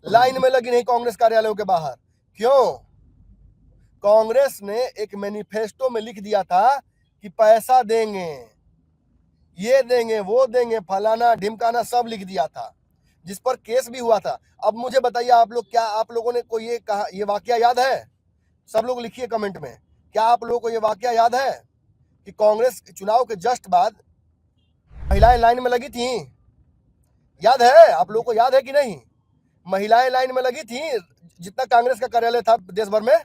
Line में लगी नहीं कांग्रेस कार्यालयों के बाहर। क्यों? कांग्रेस ने एक मैनिफेस्टो में लिख दिया था कि पैसा देंगे, ये देंगे, वो देंगे, फलाना ढिमकाना सब लिख दिया था, जिस पर केस भी हुआ था। अब मुझे बताइए आप लोग, क्या आप लोगों ने कोई ये कहा, ये वाकया याद है? सब लोग लिखिए कमेंट में, क्या आप लोगों को ये वाकया याद है कि कांग्रेस चुनाव के जस्ट बाद महिलाएं लाइन में लगी थी? याद है? आप लोगों को याद है कि नहीं? महिलाएं लाइन में लगी थी, जितना कांग्रेस का कार्यालय था देश भर में।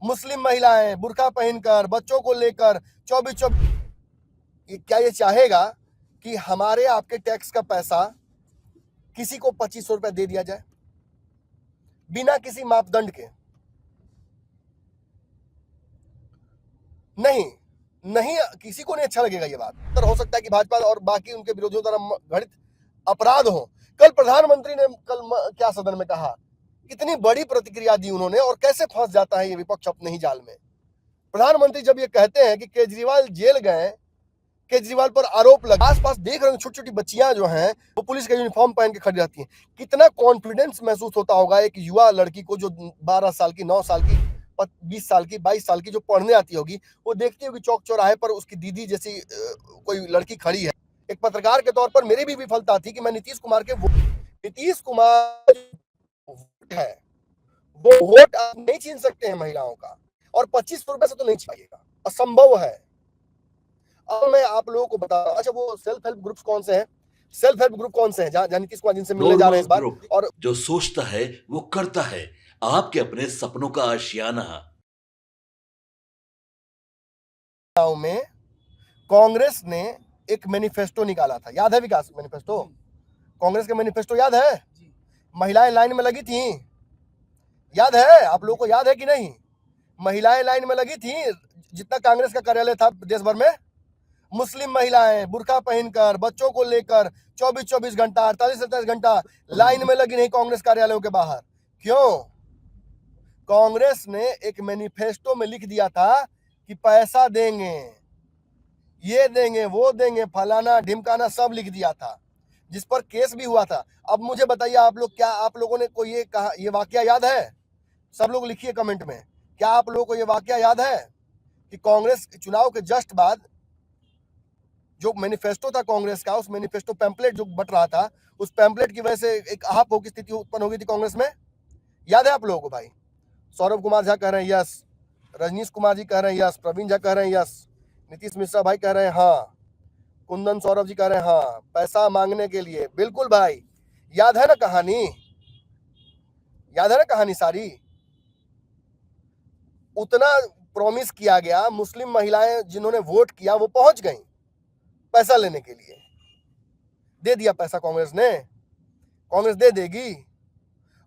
मुस्लिम महिलाएं बुर्का पहनकर, बच्चों को लेकर 24 क्या ये चाहेगा कि हमारे आपके टैक्स का पैसा किसी को 2500 रुपए दे दिया जाए बिना किसी मापदंड के? नहीं, नहीं, किसी को नहीं अच्छा लगेगा ये बात। तो हो सकता है कि भाजपा और बाकी उनके विरोधियों द्वारा घटित अपराध हो। कल प्रधानमंत्री ने क्या सदन में कहा, कितनी बड़ी प्रतिक्रिया दी उन्होंने, और कैसे फंस जाता है ये विपक्ष अपने ही जाल में। प्रधानमंत्री जब ये कहते हैं कि केजरीवाल जेल गए, केजरीवाल पर आरोप लगा, आसपास देख रहे हैं छोटी छोटी बच्चियां जो हैं वो पुलिस का यूनिफॉर्म पहन के खड़ी रहती हैं, कितना कॉन्फिडेंस महसूस होता होगा एक युवा लड़की को जो 12 साल की, 9 साल की, 20 साल की, 22 साल की जो पढ़ने आती होगी, वो देखती होगी चौक चौराहे पर उसकी दीदी जैसी कोई लड़की खड़ी है। एक पत्रकार के तौर पर मेरी भी विफलता थी कि मैं नीतीश कुमार है, वो वोट आप नहीं छीन सकते हैं महिलाओं का, और 2500 रुपए से तो नहीं छीनिएगा, असंभव है। अब मैं आप लोगों को बता, अच्छा वो सेल्फ हेल्प ग्रुप्स कौन से हैं? सेल्फ हेल्प ग्रुप कौन से हैं जहां नीतीश कुमार जिनसे मिलने जा रहे हैं इस बार? और जो सोचता है वो करता है, आपके अपने सपनों का आशियाना। में कांग्रेस ने एक मैनिफेस्टो निकाला था, याद है विकास? मैनिफेस्टो, कांग्रेस का मैनिफेस्टो याद है? महिलाएं लाइन में लगी थी, याद है? आप लोगों को याद है कि नहीं? महिलाएं लाइन में लगी थी, जितना कांग्रेस का कार्यालय था देश भर में। मुस्लिम महिलाएं बुर्का पहनकर, बच्चों को लेकर 24 घंटा, 48 घंटा लाइन में लगी नहीं कांग्रेस कार्यालयों के बाहर। क्यों? कांग्रेस ने एक मैनिफेस्टो में लिख दिया था कि पैसा देंगे, ये देंगे, वो देंगे, फलाना ढिमकाना सब लिख दिया था, जिस पर केस भी हुआ था। अब मुझे बताइए आप लोग, क्या आप लोगों ने कोई ये कहा, ये वाकया याद है? सब लोग लिखिए कमेंट में, क्या आप लोगों को ये वाकया याद है कि कांग्रेस चुनाव के जस्ट बाद जो मैनिफेस्टो था कांग्रेस का, उस मैनिफेस्टो पैम्पलेट जो बट रहा था, उस पैम्पलेट की वजह से एक आहापोह की स्थिति उत्पन्न हो गई थी कांग्रेस में? याद है आप लोगों को भाई? सौरभ कुमार झा कह रहे हैं यस, रजनीश कुमार जी कह रहे हैं यस, प्रवीण झा कह रहे हैं यस, नीतीश मिश्रा भाई कह रहे हैं हाँ, कुंदन सौरभ जी कह रहे हैं हाँ, पैसा मांगने के लिए। बिल्कुल भाई, याद है ना कहानी? याद है ना कहानी सारी? उतना प्रॉमिस किया गया, मुस्लिम महिलाएं जिन्होंने वोट किया वो पहुंच गई पैसा लेने के लिए। दे दिया पैसा कांग्रेस ने, कांग्रेस दे देगी,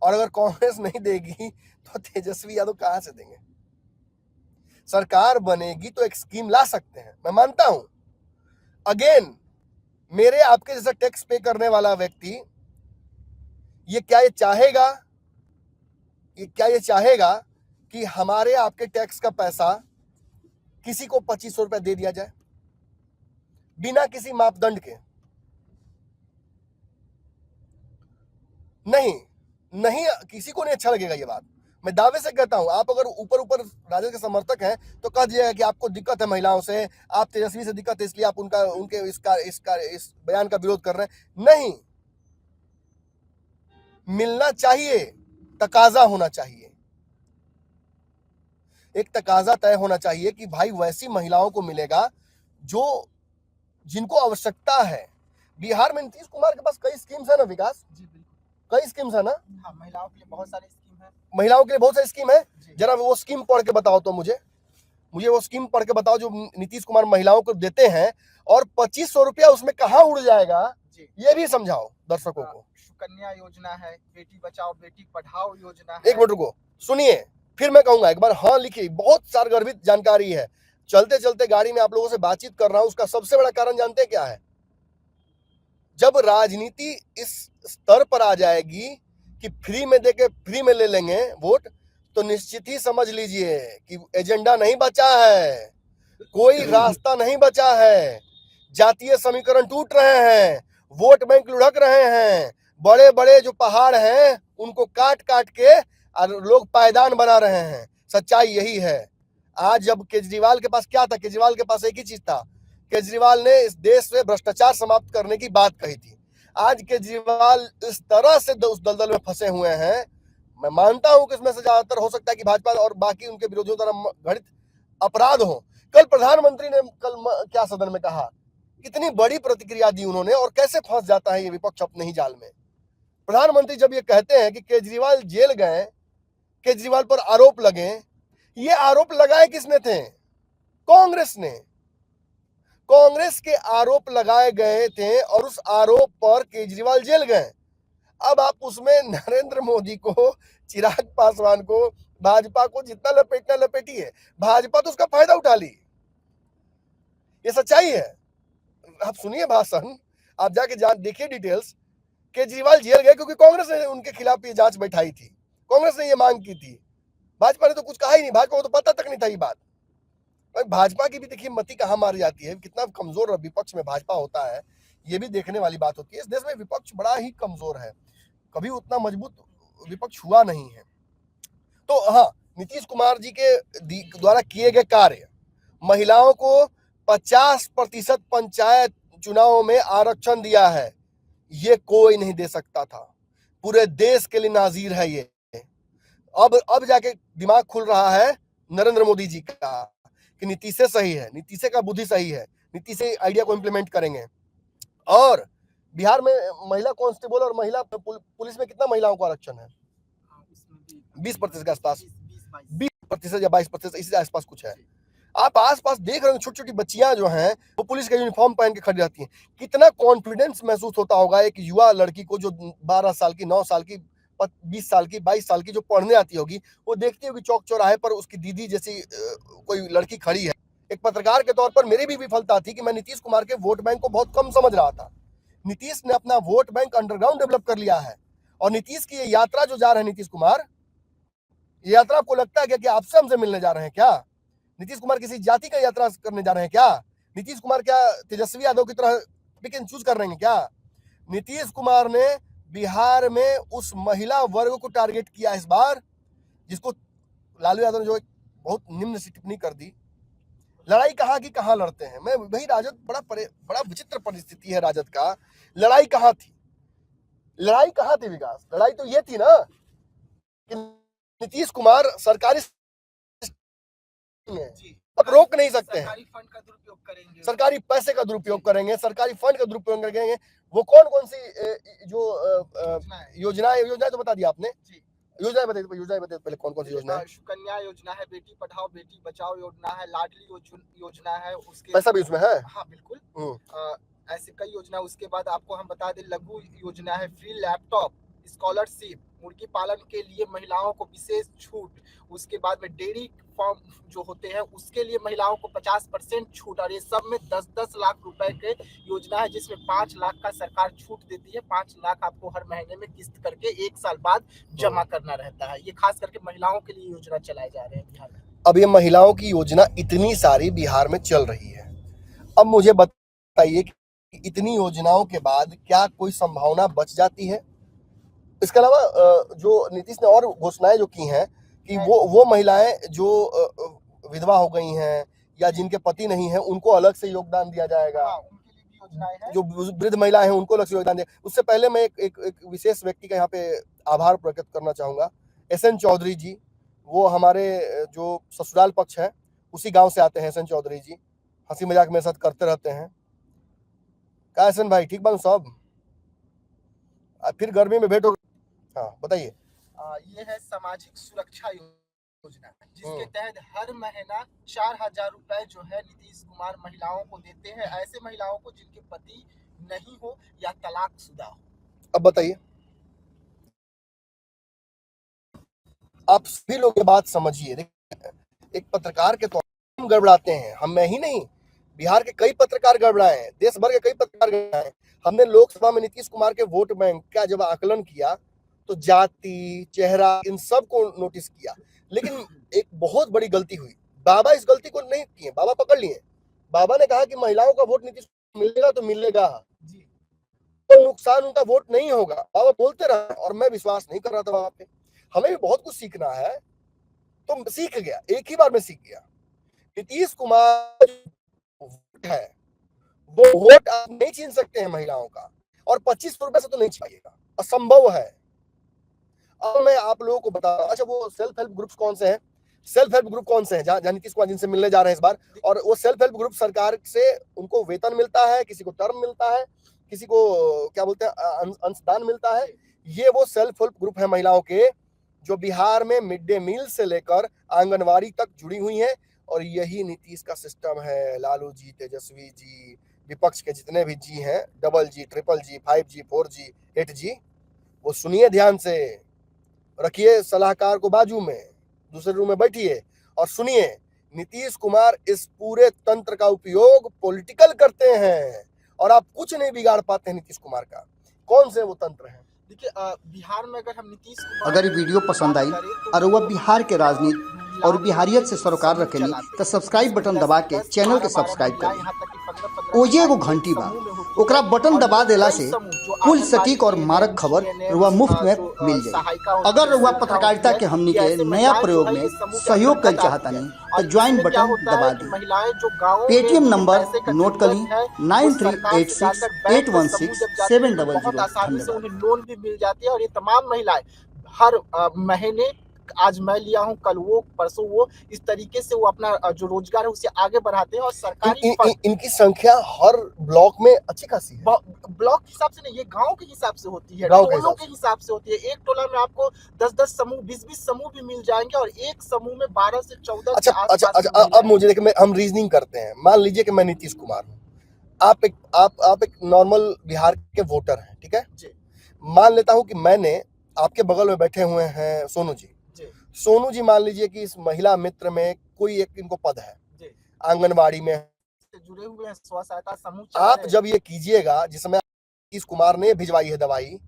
और अगर कांग्रेस नहीं देगी तो तेजस्वी यादव कहां से देंगे? सरकार बनेगी तो एक स्कीम ला सकते हैं, मैं मानता हूं। अगेन, मेरे आपके जैसा टैक्स पे करने वाला व्यक्ति ये क्या ये चाहेगा कि हमारे आपके टैक्स का पैसा किसी को 2500 रुपए दे दिया जाए बिना किसी मापदंड के? नहीं, नहीं, किसी को नहीं अच्छा लगेगा ये बात, मैं दावे से कहता हूं। आप अगर ऊपर ऊपर राजद के समर्थक हैं तो कह दिएगा कि आपको दिक्कत है महिलाओं से, आप तेजस्वी से दिक्कत है, इसलिए आप उनके इस बयान का विरोध कर रहे हैं। नहीं, मिलना चाहिए, तकाजा होना चाहिए, एक तकाजा तय होना चाहिए कि भाई वैसी महिलाओं को मिलेगा जो जिनको आवश्यकता है। बिहार में नीतीश कुमार के पास कई स्कीम्स है ना विकास? कई स्कीम्स है ना? हाँ, महिलाओं के लिए बहुत सारी स्कीम है। महिलाओं के लिए बहुत सारी स्कीम है। जरा वो स्कीम पढ़ के बताओ तो मुझे वो स्कीम पढ़ के बताओ जो नीतीश कुमार महिलाओं को देते हैं, और 2500 रुपया उसमें कहाँ उड़ जाएगा ये भी समझाओ दर्शकों को। सुकन्या योजना है, बेटी बचाओ बेटी पढ़ाओ योजना है। एक मिनट रुको, सुनिए, फिर मैं कहूंगा एक बार हाँ लिखिए। बहुत सारगर्भित जानकारी है, चलते चलते गाड़ी में आप लोगों से बातचीत कर रहा हूं। उसका सबसे बड़ा कारण जानते हैं क्या है? जब राजनीति इस स्तर पर आ जाएगी कि फ्री में देके फ्री में ले लेंगे वोट, तो निश्चित ही समझ लीजिए कि एजेंडा नहीं बचा है, कोई रास्ता नहीं बचा है। जातीय समीकरण टूट रहे हैं, वोट बैंक लुढ़क रहे हैं, बड़े बड़े जो पहाड़ हैं उनको काट काट के और लोग पायदान बना रहे हैं। सच्चाई यही है। आज जब केजरीवाल के पास क्या था, केजरीवाल के पास एक ही चीज था, केजरीवाल ने इस देश से भ्रष्टाचार समाप्त करने की बात कही थी। आज केजरीवाल इस तरह से उस दलदल में फंसे हुए हैं। मैं मानता हूं कि इसमें से ज्यादातर हो सकता है कि भाजपा और बाकी उनके विरोधियों द्वारा घटित अपराध हो। कल प्रधानमंत्री ने क्या सदन में कहा, कितनी बड़ी प्रतिक्रिया दी उन्होंने, और कैसे फंस जाता है ये विपक्ष अपने ही जाल में। प्रधानमंत्री जब ये कहते हैं कि केजरीवाल जेल गए, केजरीवाल पर आरोप लगे, ये आरोप लगाए किसने थे? कांग्रेस ने। कांग्रेस के आरोप लगाए गए थे और उस आरोप पर केजरीवाल जेल गए। अब आप उसमें नरेंद्र मोदी को, चिराग पासवान को, भाजपा को जितना लपेटना लपेटिए, भाजपा तो उसका फायदा उठा ली। ये सच्चाई है। आप सुनिए भाषण, आप जाके देखिए डिटेल्स। केजरीवाल जेल गए क्योंकि कांग्रेस ने उनके खिलाफ ये जांच बैठाई थी, कांग्रेस ने ये मांग की थी। भाजपा ने तो कुछ कहा ही नहीं, भाजपा को तो पता तक नहीं था ये बात। भाजपा की भी देखिए मति कहां मारी जाती है, कितना कमजोर विपक्ष में भाजपा होता है, ये भी देखने वाली बात होती है। इस देश में विपक्ष बड़ा ही कमजोर है, कभी उतना मजबूत विपक्ष हुआ नहीं है। तो हाँ, नीतीश कुमार जी के द्वारा किए गए कार्य, महिलाओं को 50% पंचायत चुनावों में आरक्षण दिया है, ये कोई नहीं दे सकता था। पूरे देश के लिए नाजीर है ये। अब जाके दिमाग खुल रहा है नरेंद्र मोदी जी का कि नीतीश से सही है, नीतीश का बुद्धि सही है, नीतीश से आइडिया को इंप्लीमेंट करेंगे। और बिहार में महिला कांस्टेबल और महिला पुलिस में कितना महिलाओं को आरक्षण है? 20% के आसपास, 20% या 22%, इसी आसपास कुछ है। आप आसपास देख रहे हो, छोटी छोटी बच्चियां जो हैं वो पुलिस का यूनिफॉर्म पहन के खड़ी रहती हैं। कितना कॉन्फिडेंस महसूस होता होगा एक युवा लड़की को, जो 12 साल की, 9 साल की, 20 साल की, 22 साल की, जो पढ़ने आती होगी, वो देखती होगी चौक चौराहे पर उसकी दीदी जैसी कोई लड़की खड़ी है। एक पत्रकार के तौर पर मेरी भी विफलता थी कि मैं नीतीश कुमार के वोट बैंक को बहुत कम समझ रहा था। नीतीश ने अपना वोट बैंक अंडरग्राउंड डेवलप कर लिया है। और नीतीश की ये यात्रा जो जा रहे हैं, नीतीश कुमार, ये यात्रा आपको लगता है क्या कि आपसे हमसे मिलने जा रहे हैं क्या? नीतीश कुमार किसी जाति का यात्रा करने जा रहे हैं क्या? नीतीश कुमार क्या तेजस्वी यादव की तरह पिक एंड चूज कर रहे हैं क्या? नीतीश कुमार ने बिहार में उस महिला वर्ग को टारगेट किया इस बार, जिसको लालू यादव ने जो एक बहुत निम्न सी टिप्पणी कर दी। लड़ाई कहाँ की कहाँ लड़ते हैं। मैं वही, राजद बड़ा विचित्र परिस्थिति है राजद का। लड़ाई कहाँ थी? लड़ाई कहाँ थी विकास? लड़ाई तो ये थी ना कि नीतीश कुमार सरकारी अब रोक नहीं सकते हैं, सरकारी फंड का दुरुपयोग करेंगे, सरकारी पैसे का दुरुपयोग करेंगे, सरकारी फंड का दुरुपयोग करेंगे। वो कौन कौन सी जो योजनाएं तो बता दिया आपने, योजनाएं बताइए पहले कौन कौन सी योजना है? सुकन्या योजना है, बेटी पढ़ाओ बेटी बचाओ योजना है, लाडली योजना है, उसके पैसा भी उसमें है। हाँ बिल्कुल, ऐसे कई योजना। उसके बाद आपको हम बता दें, लघु योजना है, फ्री लैपटॉप, स्कॉलरशिप, मुर्गी पालन के लिए महिलाओं को विशेष छूट, उसके बाद में डेयरी फार्म जो होते हैं उसके लिए महिलाओं को 50% छूट। और ये सब में 10-10 लाख रुपए के योजना है, जिसमें 5 लाख का सरकार छूट देती है। 5 लाख आपको हर महीने में किस्त करके 1 साल बाद जमा करना रहता है। ये खास करके महिलाओं के लिए योजना चलाए जा रहे हैं बिहार में। अब ये महिलाओं की योजना इतनी सारी बिहार में चल रही है, अब मुझे बताइए कि इतनी योजनाओं के बाद क्या कोई संभावना बच जाती है? इसके अलावा जो नीतीश ने और घोषणाएं जो की हैं कि वो महिलाएं जो विधवा हो गई हैं या जिनके पति नहीं है, उनको अलग से योगदान दिया जाएगा। उनके लिए भी योजनाएं हैं। जो वृद्ध महिलाएं हैं उनको अलग से योगदान दिया। उससे पहले मैं एक विशेष व्यक्ति का यहाँ पे आभार प्रकट करना चाहूंगा, SN चौधरी जी। वो हमारे जो ससुराल पक्ष है उसी गांव से आते हैं। SN चौधरी जी हंसी मजाक मेरे साथ करते रहते हैं। क्या SN भाई, ठीक बात सब? फिर गर्मी में भेंट हो। हाँ बताइए। ये है सामाजिक सुरक्षा योजना, जिसके तहत हर महीना 4,000 रुपए जो है नीतीश कुमार महिलाओं को देते हैं, ऐसे महिलाओं को जिनके पति नहीं हो या तलाकशुदा हो। अब बताइए, आप सभी लोग ये बात समझिए। एक पत्रकार के तौर पर हम गड़बड़ाते हैं, हम मैं ही नहीं, बिहार के कई पत्रकार गड़बड़ाए हैं, देश भर के कई पत्रकार गड़बड़ाए। हमने लोकसभा में नीतीश कुमार के वोट बैंक का जब आकलन किया तो जाति, चेहरा, इन सब को नोटिस किया, लेकिन एक बहुत बड़ी गलती हुई। बाबा इस गलती को नहीं किए, बाबा पकड़ लिए। बाबा ने कहा कि महिलाओं का वोट नीतीश को मिलेगा तो मिलेगा, नुकसान उनका वोट नहीं होगा। बाबा बोलते रहे और मैं विश्वास नहीं कर रहा था वहां पे। हमें भी बहुत कुछ सीखना है, तो सीख गया, एक ही बार में सीख गया। नीतीश कुमार वोट है, वो वोट आप नहीं छीन सकते हैं महिलाओं का, और 25 रुपए से तो नहीं छीनिएगा, असंभव है। अब मैं आप लोगों को बता, अच्छा वो सेल्फ हेल्प ग्रुप्स कौन से हैं? सेल्फ हेल्प ग्रुप कौन से हैं जहां नीतीश कुमार जिनसे मिलने जा रहे हैं इस बार? और वो सेल्फ हेल्प ग्रुप सरकार से उनको वेतन मिलता है, किसी को टर्म मिलता है, किसी को क्या बोलते हैं अंशदान मिलता है। ये वो सेल्फ हेल्प ग्रुप है महिलाओं के, जो बिहार में मिड डे मील से लेकर आंगनवाड़ी तक जुड़ी हुई है। और यही नीतीश का सिस्टम है। लालू जी, तेजस्वी जी, विपक्ष के जितने भी जी हैं, डबल जी, ट्रिपल जी, 5G, 4G, 8G, वो सुनिए ध्यान से, रखिए सलाहकार को बाजू में, दूसरे रूम में बैठिए और सुनिए। नीतीश कुमार इस पूरे तंत्र का उपयोग पॉलिटिकल करते हैं, और आप कुछ नहीं बिगाड़ पाते हैं नीतीश कुमार का। कौन से वो तंत्र हैं? देखिए, बिहार में अगर हम नीतीश कुमार अगर ये वीडियो पसंद आई और वह बिहार के राजनीति और बिहारियत से सरोकार रखेली तो सब्सक्राइब बटन दबा के चैनल के सब्सक्राइब करें। ओजे एगो घंटी बा, ओकरा बटन दबा देला से कुल सटीक और मारक खबर रुआ मुफ्त में मिल जाए। अगर रुआ पत्रकारिता के हमनी के नया प्रयोग में सहयोग कर चाहता नहीं तो ज्वाइन बटन दबा दी। पेटीएम नंबर नोट कर ली 9386816700। उन्हें लोन भी मिल जाती है। और ये तमाम महिलाएं हर महीने, आज मैं लिया हूं, कल वो, परसों वो, इस तरीके से वो अपना जो रोजगार है उसे आगे बढ़ाते हैं। और सरकारी इनकी संख्या हर ब्लॉक में अच्छी खासी है। ब्लॉक के हिसाब से नहीं, ये गांव के हिसाब से होती है, टोलों के हिसाब से होती है। एक टोला में आपको 10-10 समूह, 20-20 समूह भी मिल जाएंगे, और एक समूह में 12 से 14। अच्छा, अब मुझे देखिए, हम रीजनिंग करते हैं। मान लीजिए कि मैं नीतीश कुमार हूँ, आप एक नॉर्मल बिहार के वोटर हैं, ठीक है जी। मान लेता हूं कि मैंने, आपके बगल में बैठे हुए हैं सोनू जी, सोनू जी मान लीजिए कि इस महिला मित्र में कोई एक इनको पद है, आंगनवाड़ी में जुड़े हुए हैं, स्व सहायता समूह। आप जब ये कीजिएगा, जिसमें नीतीश कुमार ने भिजवाई है दवाई,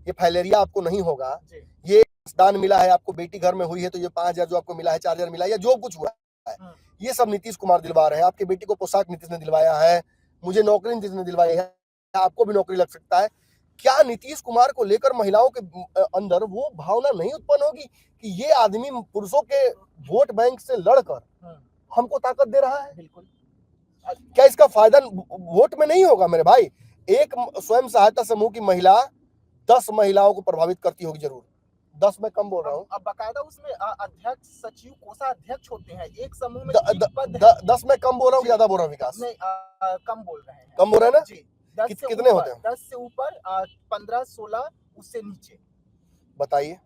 ये फाइलेरिया आपको नहीं होगा, ये दान मिला है आपको, बेटी घर में हुई है तो ये 5,000 जो आपको मिला है, 4,000 मिला है, या जो कुछ हुआ है, ये सब नीतीश कुमार दिलवा रहे हैं। आपकी बेटी को पोशाक नीतीश ने दिलवाया है, मुझे नौकरी नीतीश ने दिलवाई है, आपको भी नौकरी लग सकता है। क्या नीतीश कुमार को लेकर महिलाओं के अंदर वो भावना नहीं उत्पन्न होगी कि ये आदमी पुरुषों के वोट बैंक से लड़कर हमको ताकत दे रहा है? बिल्कुल। क्या इसका फायदा वोट में नहीं होगा मेरे भाई? एक स्वयं सहायता समूह की महिला 10 महिलाओं को प्रभावित करती होगी जरूर। 10 में कम बोल रहा हूँ। अब बाकायदा उसमें अध्यक्ष, सचिव, कोषाध्यक्ष होते हैं एक समूह में। 10 में कम बोल रहा हूँ, ज्यादा बोल रहा हूँ विकास? नहीं, कम बोल रहे हैं। कम बोल रहे हैं ना जी। कितने होते हैं? 10 से ऊपर, 15-16 उससे नीचे। बताइए,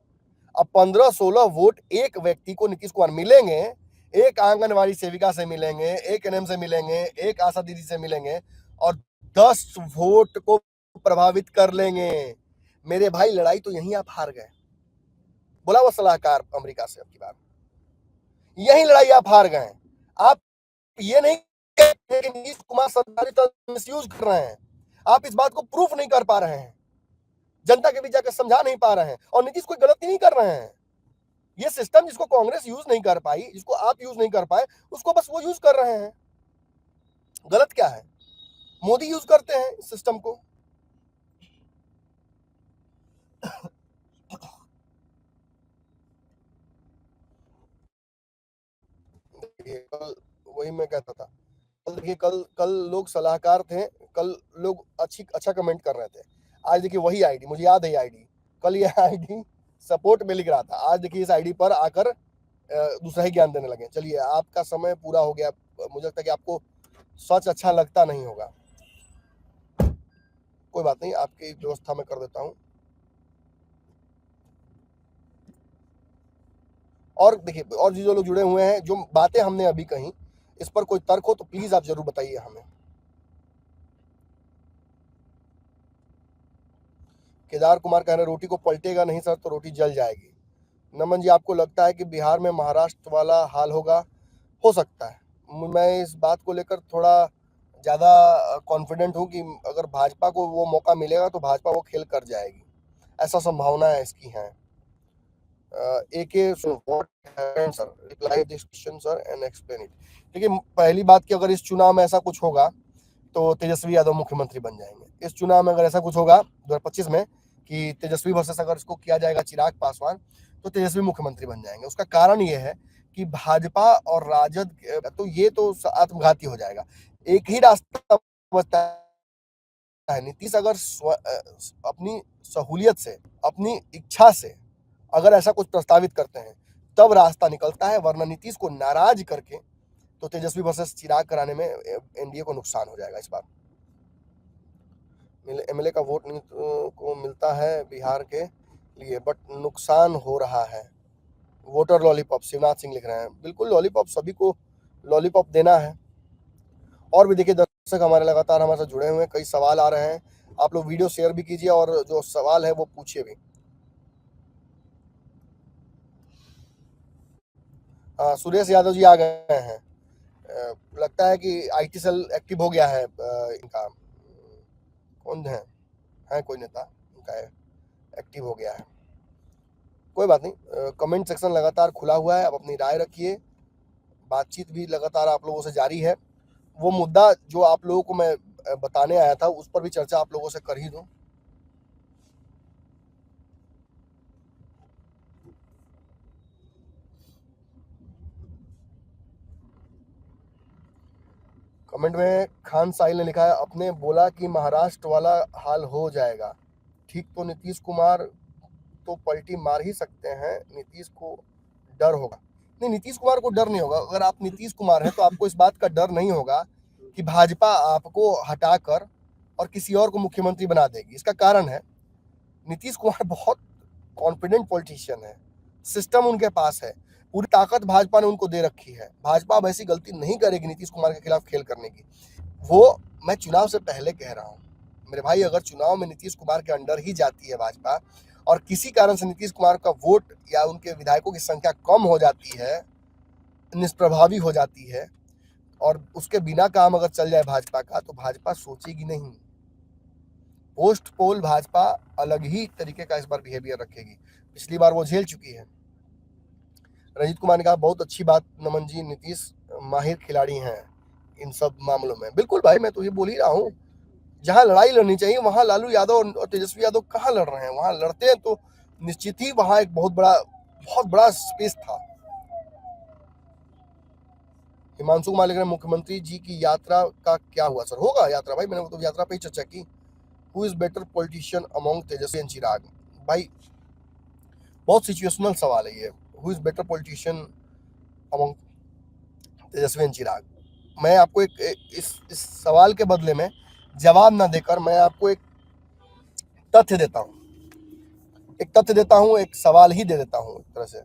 अब 15-16 वोट एक व्यक्ति को नीतीश कुमार मिलेंगे, एक आंगनवाड़ी सेविका से मिलेंगे, एक एनएम से मिलेंगे, एक आशा दीदी से मिलेंगे, और 10 वोट को प्रभावित कर लेंगे। मेरे भाई, लड़ाई तो यहीं आप हार गए। बोला वो सलाहकार अमेरिका से, अब की बार यही लड़ाई आप हार गए। आप ये नहीं कहते कि नीतीश कुमार सरकारी तंत्र मिसयूज कर रहे हैं, आप इस बात को प्रूफ नहीं कर पा रहे हैं, जनता के बीच जाकर समझा नहीं पा रहे हैं, और नीतीश कोई गलती नहीं कर रहे हैं। ये सिस्टम जिसको कांग्रेस यूज नहीं कर पाई, जिसको आप यूज नहीं कर पाए, उसको बस वो यूज कर रहे हैं। गलत क्या है? मोदी यूज करते हैं इस सिस्टम को। कल वही मैं कहता था, कल देखिए, कल लोग सलाहकार थे, कल लोग अच्छा कमेंट कर रहे थे। आज देखिए वही आईडी, मुझे याद है आईडी, कल ये आईडी सपोर्ट में लिख रहा था, आज देखिए इस आईडी पर आकर दूसरा ही ज्ञान देने लगे। चलिए, आपका समय पूरा हो गया। मुझे लगता है कि आपको सच अच्छा लगता नहीं होगा, कोई बात नहीं, आपकी व्यवस्था में कर देता हूं। और देखिए, और जो लोग जुड़े हुए हैं, जो बातें हमने अभी कही, इस पर कोई तर्क हो तो प्लीज आप जरूर बताइए हमें। केदार कुमार कह रहे रोटी को पलटेगा नहीं सर तो रोटी जल जाएगी। नमन जी, आपको लगता है कि बिहार में महाराष्ट्र वाला हाल होगा? हो सकता है। मैं इस बात को लेकर थोड़ा ज्यादा कॉन्फिडेंट हूं कि अगर भाजपा को वो मौका मिलेगा तो भाजपा वो खेल कर जाएगी, ऐसा संभावना है इसकी है। देखिए, पहली बात कि अगर इस चुनाव में ऐसा कुछ होगा तो तेजस्वी यादव मुख्यमंत्री बन जाएंगे। इस चुनाव में अगर ऐसा कुछ होगा 2025 में कि तेजस्वी वर्सेस अगर इसको किया जाएगा चिराग पासवान, तो तेजस्वी मुख्यमंत्री बन जाएंगे। उसका कारण ये है कि भाजपा और राजद, तो ये तो आत्मघाती हो जाएगा। एक ही रास्ता बचता है, नीतीश अगर अपनी सहूलियत से, अपनी इच्छा से अगर ऐसा कुछ प्रस्तावित करते हैं तब रास्ता निकलता है, वरना नीतीश को नाराज करके तो तेजस्वी वर्सेस चिराग कराने में एनडीए को नुकसान हो जाएगा। इस बार एमएलए का वोट को मिलता है बिहार के लिए, बट नुकसान हो रहा है। वोटर लॉलीपॉप, शिवनाथ सिंह लिख रहे हैं। बिल्कुल लॉलीपॉप, सभी को लॉलीपॉप देना है। और भी देखिए दर्शक हमारे लगातार हमारे साथ जुड़े हुए हैं, कई सवाल आ रहे हैं, आप लोग वीडियो शेयर भी कीजिए और जो सवाल है वो पूछिए भी। सुरेश यादव जी आ गए हैं। लगता है कि आईटी सेल एक्टिव हो गया है। इनका कौन है कोई नेता इनका एक्टिव हो गया है। कोई बात नहीं, कमेंट सेक्शन लगातार खुला हुआ है, आप अपनी राय रखिए, बातचीत भी लगातार आप लोगों से जारी है। वो मुद्दा जो आप लोगों को मैं बताने आया था उस पर भी चर्चा आप लोगों से कर ही दूं। कमेंट में खान साहिल ने लिखा है, अपने बोला कि महाराष्ट्र वाला हाल हो जाएगा। ठीक, तो नीतीश कुमार तो पलटी मार ही सकते हैं, नीतीश को डर होगा। नहीं, नीतीश कुमार को डर नहीं होगा। अगर आप नीतीश कुमार हैं तो आपको इस बात का डर नहीं होगा कि भाजपा आपको हटाकर और किसी और को मुख्यमंत्री बना देगी। इसका कारण है नीतीश कुमार बहुत कॉन्फिडेंट पॉलिटिशियन है, सिस्टम उनके पास है, पूरी ताकत भाजपा ने उनको दे रखी है। भाजपा अब ऐसी गलती नहीं करेगी नीतीश कुमार के खिलाफ खेल करने की। वो मैं चुनाव से पहले कह रहा हूँ मेरे भाई, अगर चुनाव में नीतीश कुमार के अंडर ही जाती है भाजपा और किसी कारण से नीतीश कुमार का वोट या उनके विधायकों की संख्या कम हो जाती है, निष्प्रभावी हो जाती है और उसके बिना काम अगर चल जाए भाजपा का, तो भाजपा सोचेगी नहीं। पोस्ट पोल भाजपा अलग ही तरीके का इस बार बिहेवियर रखेगी। पिछली बार वो झेल चुकी है। रंजीत कुमार ने कहा, बहुत अच्छी बात नमन जी, नीतीश माहिर खिलाड़ी हैं इन सब मामलों में। बिल्कुल भाई, मैं तो ये बोल ही रहा हूँ, जहां लड़ाई लड़नी चाहिए वहां लालू यादव और तेजस्वी यादव कहाँ लड़ रहे हैं। वहां लड़ते हैं तो निश्चित ही वहां एक बहुत बड़ा स्पेस था। हिमांशु कुमार लिख रहे हैं, मुख्यमंत्री जी की यात्रा का क्या हुआ सर? होगा यात्रा भाई, मैंने तो यात्रा पे ही चर्चा की। Who is better politician among Tejashwi and Chirag? भाई बहुत सिचुएशनल सवाल है ये। Who is better politician among Tejashwi and Chirag? मैं आपको इस सवाल के बदले में जवाब ना देकर मैं आपको एक तथ्य देता हूं, एक सवाल ही दे देता हूं एक तरह से,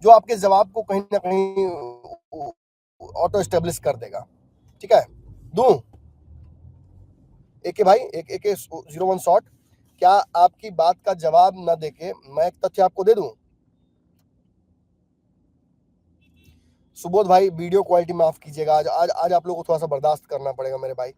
जो आपके जवाब को कहीं ना कहीं ऑटो स्टेब्लिश कर देगा। ठीक है, दूं एके भाई, एक 01 शॉट, क्या आपकी बात का जवाब ना देके मैं एक तथ्य आपको दे दूं? सुबोध भाई, वीडियो क्वालिटी माफ कीजिएगा, आज आप लोगों को थोड़ा सा बर्दाश्त करना पड़ेगा मेरे भाई।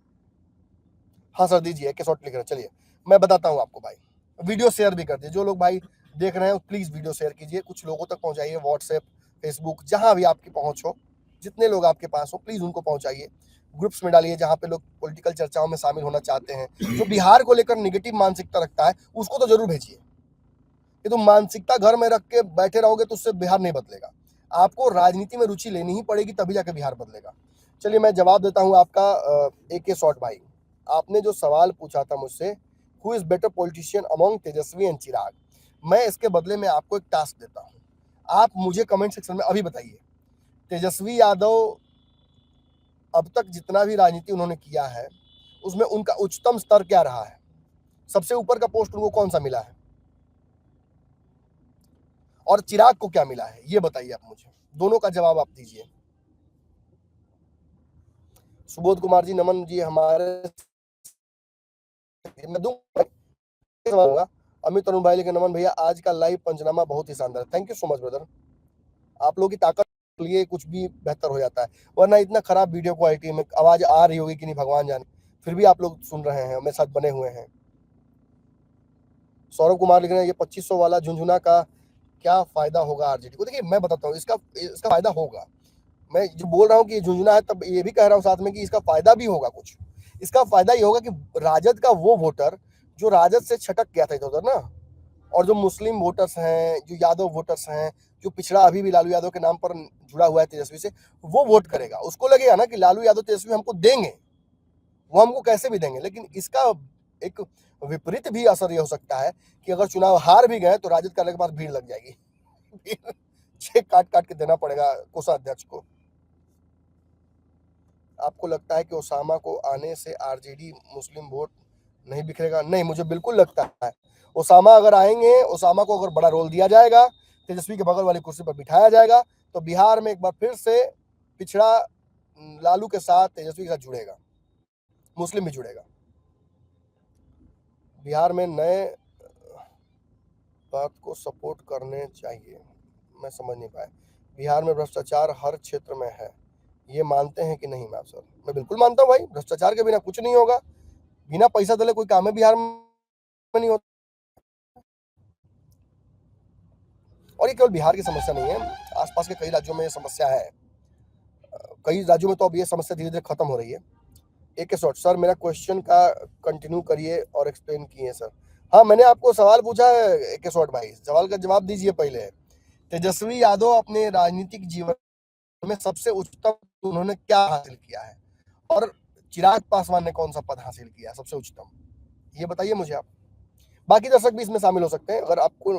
हाँ सर दीजिए, एक शॉट लिख रहे हैं। चलिए मैं बताता हूँ आपको भाई, वीडियो शेयर भी कर दीजिए। जो लोग भाई देख रहे हैं प्लीज वीडियो शेयर कीजिए, कुछ लोगों तक पहुंचाइए, व्हाट्सएप, फेसबुक, जहां भी आपकी पहुंच हो, जितने लोग आपके पास हो प्लीज उनको पहुंचाइए। ग्रुप्स में डालिए जहां पे लोग पॉलिटिकल चर्चाओं में शामिल होना चाहते हैं। जो बिहार को लेकर निगेटिव मानसिकता रखता है उसको तो जरूर भेजिए। ये तो मानसिकता घर में रख के बैठे रहोगे तो उससे बिहार नहीं बदलेगा। आपको राजनीति में रुचि लेनी ही पड़ेगी, तभी जाके बिहार बदलेगा। चलिए मैं जवाब देता हूँ आपका। एके शॉट भाई, आपने जो सवाल पूछा था मुझसे, who is better politician among Tejashwi and Chirag, मैं इसके बदले में आपको एक टास्क देता हूँ। आप मुझे कमेंट सेक्शन में अभी बताइए, तेजस्वी यादव अब तक जितना भी राजनीति उन्होंने किया है उसमें उनका उच्चतम स्तर क्या रहा है? सबसे ऊपर का पोस्ट उनको कौन सा मिला है? और चिराग को क्या मिला है? ये बताइए आप मुझे, दोनों का जवाब आप दीजिए। सुबोध कुमार जी, नमन जी, हमारे मैं दूंगा। अमित अरुण भाई लिखे, नमन भैया आज का लाइव पंचनामा बहुत ही शानदार। Thank you so much brother, आप लोगों की ताकत के लिए कुछ भी बेहतर हो जाता है, वरना इतना खराब वीडियो क्वालिटी में आवाज आ रही होगी कि नहीं भगवान जाने, फिर भी आप लोग सुन रहे हैं, मेरे साथ बने हुए हैं। सौरभ कुमार लिख रहे हैं, ये 2500 वाला झुंझुना का क्या फायदा होगा आरजेडी को? देखिए मैं बताता हूँ, इसका फायदा होगा। मैं जो बोल रहा हूँ कि ये झुंझुना है, तब ये भी कह रहा हूँ साथ में कि इसका फायदा भी होगा कुछ। इसका फायदा ये होगा कि राजद का वो वोटर जो राजद से छटक गया था इधर उधर ना, और जो मुस्लिम वोटर्स हैं, जो यादव वोटर्स हैं, जो पिछड़ा अभी भी लालू यादव के नाम पर जुड़ा हुआ है तेजस्वी से, वो वोट करेगा। उसको लगेगा ना कि लालू यादव तेजस्वी हमको देंगे, वो हमको कैसे भी देंगे। लेकिन इसका एक विपरीत भी असर ये हो सकता है कि अगर चुनाव हार भी गए तो राजद करने के बाद भीड़ लग जाएगी चेक काट काट के देना पड़ेगा कोषाध्यक्ष को। आपको लगता है कि ओसामा को आने से आरजेडी मुस्लिम वोट नहीं बिखरेगा? नहीं, मुझे बिल्कुल लगता है ओसामा अगर आएंगे, ओसामा को अगर बड़ा रोल दिया जाएगा, तेजस्वी के बगल वाली कुर्सी पर बिठाया जाएगा, तो बिहार में एक बार फिर से पिछड़ा लालू के साथ, तेजस्वी के साथ जुड़ेगा, मुस्लिम भी जुड़ेगा। बिहार में नए बात को सपोर्ट करने चाहिए, मैं समझ नहीं पाया। बिहार में भ्रष्टाचार हर क्षेत्र में है, ये मानते हैं कि नहीं? मैम सर, मैं बिल्कुल मानता हूँ भाई, भ्रष्टाचार के बिना कुछ नहीं होगा। बिना पैसा दले कोई काम है बिहार में नहीं होता। और ये केवल बिहार की समस्या नहीं है, आसपास के कई राज्यों में ये समस्या है। कई राज्यों में तो अब ये समस्या धीरे धीरे खत्म हो रही है। एक शॉर्ट सर, मेरा क्वेश्चन का कंटिन्यू करिए और एक्सप्लेन किए सर। हाँ, मैंने आपको सवाल पूछा है एक शॉर्ट भाई, सवाल का जवाब दीजिए पहले। तेजस्वी यादव अपने राजनीतिक जीवन में सबसे उच्चतम उन्होंने क्या हासिल किया है, और चिराग पासवान ने कौन सा पद हासिल किया सबसे उच्चतम, ये बताइए मुझे आप। बाकी दर्शक भी इसमें शामिल हो सकते हैं, अगर आपको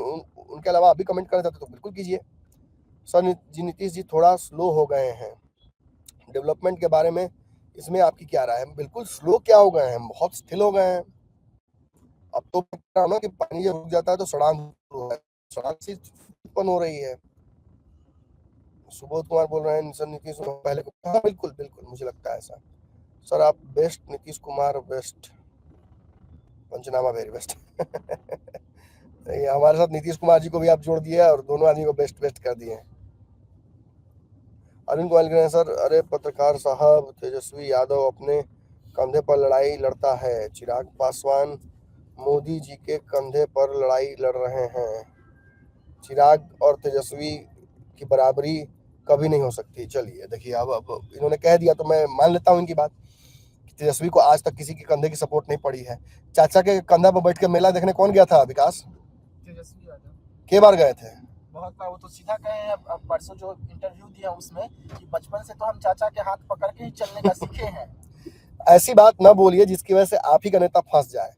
उनके अलावा अभी कमेंट करना चाहते तो बिल्कुल कीजिए। सर जी, नीतीश जी थोड़ा स्लो हो गए हैं, डेवलपमेंट के बारे में इसमें आपकी क्या राय है? बिल्कुल स्लो क्या हो गए हैं, बहुत स्थिल हो गए हैं। अब तो ना कि पानी जब रुक जाता है तो सड़ांग से उत्पन्न हो रही है। सुबोध कुमार बोल रहे हैं सर नीतीश पहले को, हाँ बिल्कुल बिल्कुल, मुझे लगता है ऐसा। सर आप बेस्ट, नीतीश कुमार बेस्ट, पंचनामा वेरी बेस्ट हमारे साथ नीतीश कुमार जी को भी आप जोड़ दिए और दोनों आदमी को बेस्ट बेस्ट कर दिए। अरविंद कुमार कह रहे हैं सर, अरे पत्रकार साहब, तेजस्वी यादव अपने कंधे पर लड़ाई लड़ता है, चिराग पासवान मोदी जी के कंधे पर लड़ाई लड़ रहे हैं। चिराग और तेजस्वी की बराबरी कभी नहीं हो सकती। चलिए देखिए, अब इन्होंने कह दिया तो मैं मान लेता हूँ इनकी बात। तेजस्वी को आज तक किसी के कंधे की सपोर्ट नहीं पड़ी है। चाचा के कंधा पर बैठ के मेला देखने कौन गया था? विकास, तेजस्वी यादव। के बार गए थे? बहुत बार। वो तो सीधा कहे हैं, अब परसों जो इंटरव्यू दिया उसमें कि बचपन से तो हम चाचा के हाथ पकड़ के ही चलने का सीखे हैं। ऐसी बात ना बोलिए जिसकी वजह से आप ही का नेता फंस जाए।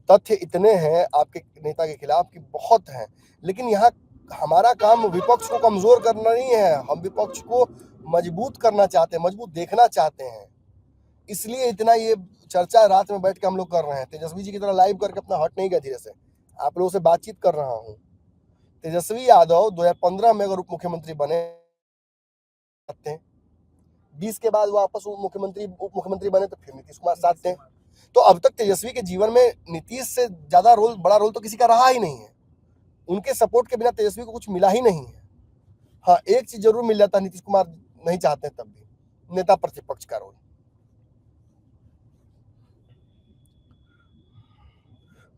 तथ्य इतने हैं आपके नेता के खिलाफ कि बहुत हैं, लेकिन यहाँ हमारा काम विपक्ष को कमजोर करना नहीं है, हम विपक्ष को मजबूत करना चाहते हैं, मजबूत देखना चाहते हैं। इसलिए इतना ये चर्चा रात में बैठ के हम लोग कर रहे हैं। तेजस्वी जी की तरह लाइव करके अपना हट नहीं गया, धीरे से आप लोगों से बातचीत कर रहा हूँ। तेजस्वी यादव 2015 में अगर उप मुख्यमंत्री बने, 20 के बाद वापस उप मुख्यमंत्री बने तो फिर नीतीश कुमार साथ थे। तो अब तक तेजस्वी के जीवन में नीतीश से ज्यादा रोल, बड़ा रोल तो किसी का रहा ही नहीं है। उनके सपोर्ट के बिना तेजस्वी को कुछ मिला ही नहीं है। हाँ, एक चीज जरूर मिल जाता, नीतीश कुमार नहीं चाहते तब भी, नेता प्रतिपक्ष का रोल।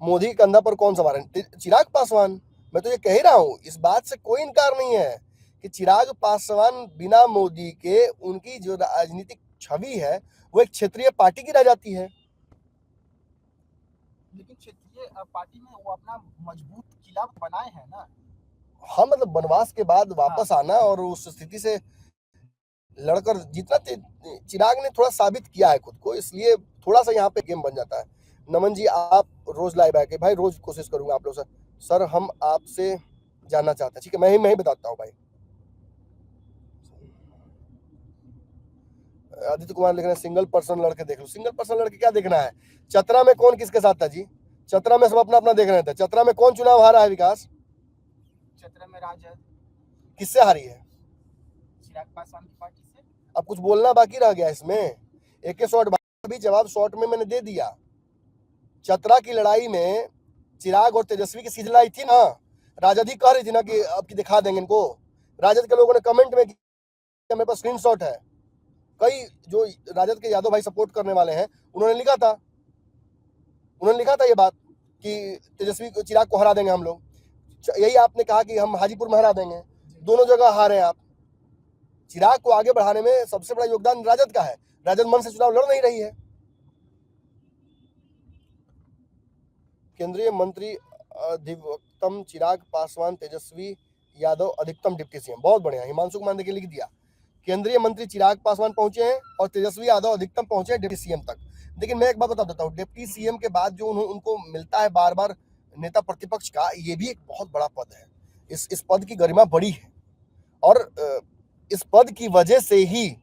मोदी के कंधा पर कौन सवार है? चिराग पासवान। मैं तो ये कह ही रहा हूं, इस बात से कोई इनकार नहीं है कि चिराग पासवान बिना मोदी के उनकी जो राजनीतिक छवि है वो एक क्षेत्रीय पार्टी की रह जाती है। लेकिन क्षेत्रीय पार्टी में वो अपना मजबूत किला बनाए हैं ना। हाँ, मतलब वनवास के बाद वापस आना और उस स्थिति से लड़कर जीतना, चिराग ने थोड़ा साबित किया है खुद को, इसलिए थोड़ा सा यहाँ पे गेम बन जाता है। नमन जी, आप रोज लाइव आके, भाई रोज कोशिश करूंगा आप लोग से। सर हम आपसे जानना चाहते हैं, ठीक है, मैं ही बताता हूँ भाई। आदित्य कुमार लिख रहे हैं सिंगल पर्सन लड़के देख लो। सिंगल पर्सन लड़के क्या देखना है? चतरा में कौन किसके साथ था जी? चतरा में सब अपना अपना देख रहे थे। चतरा में कौन चुनाव हारा है विकास? चतरा में राजद। किससे हारी है? चिराग पासवान की पार्टी से। अब कुछ बोलना बाकी रह गया इसमें। एक शॉर्ट भी जवाब शॉर्ट में मैंने दे दिया। चतरा की लड़ाई में चिराग और तेजस्वी की सीधी लड़ाई थी ना, राजद ही कह रही थी ना कि अब की दिखा देंगे इनको। राजद के लोगों ने कमेंट में किया, मेरे पास स्क्रीनशॉट है, कई जो राजद के यादव भाई सपोर्ट करने वाले हैं उन्होंने लिखा था ये बात कि तेजस्वी को, चिराग को हरा देंगे हम लोग। यही आपने कहा कि हम हाजीपुर में हरा देंगे, दोनों जगह हारे आप। चिराग को आगे बढ़ाने में सबसे बड़ा योगदान राजद का है। राजद मन से चुनाव लड़ नहीं रही है, केंद्रीय मंत्री अधिवक्तम चिराग पासवान तेजस्वी यादव अधिकतम डिप्टी सीएम। बहुत बढ़िया, हिमांशु कुमार ने लिख दिया। केंद्रीय मंत्री चिराग पासवान पहुंचे हैं और तेजस्वी यादव अधिकतम पहुंचे हैं डिप्टी सीएम तक। लेकिन मैं एक बात बता देता हूँ, डिप्टी सीएम के बाद जो उनको मिलता है बार बार नेता प्रतिपक्ष का, ये भी एक बहुत बड़ा पद है। इस पद की गरिमा बड़ी है और इस पद की वजह से ही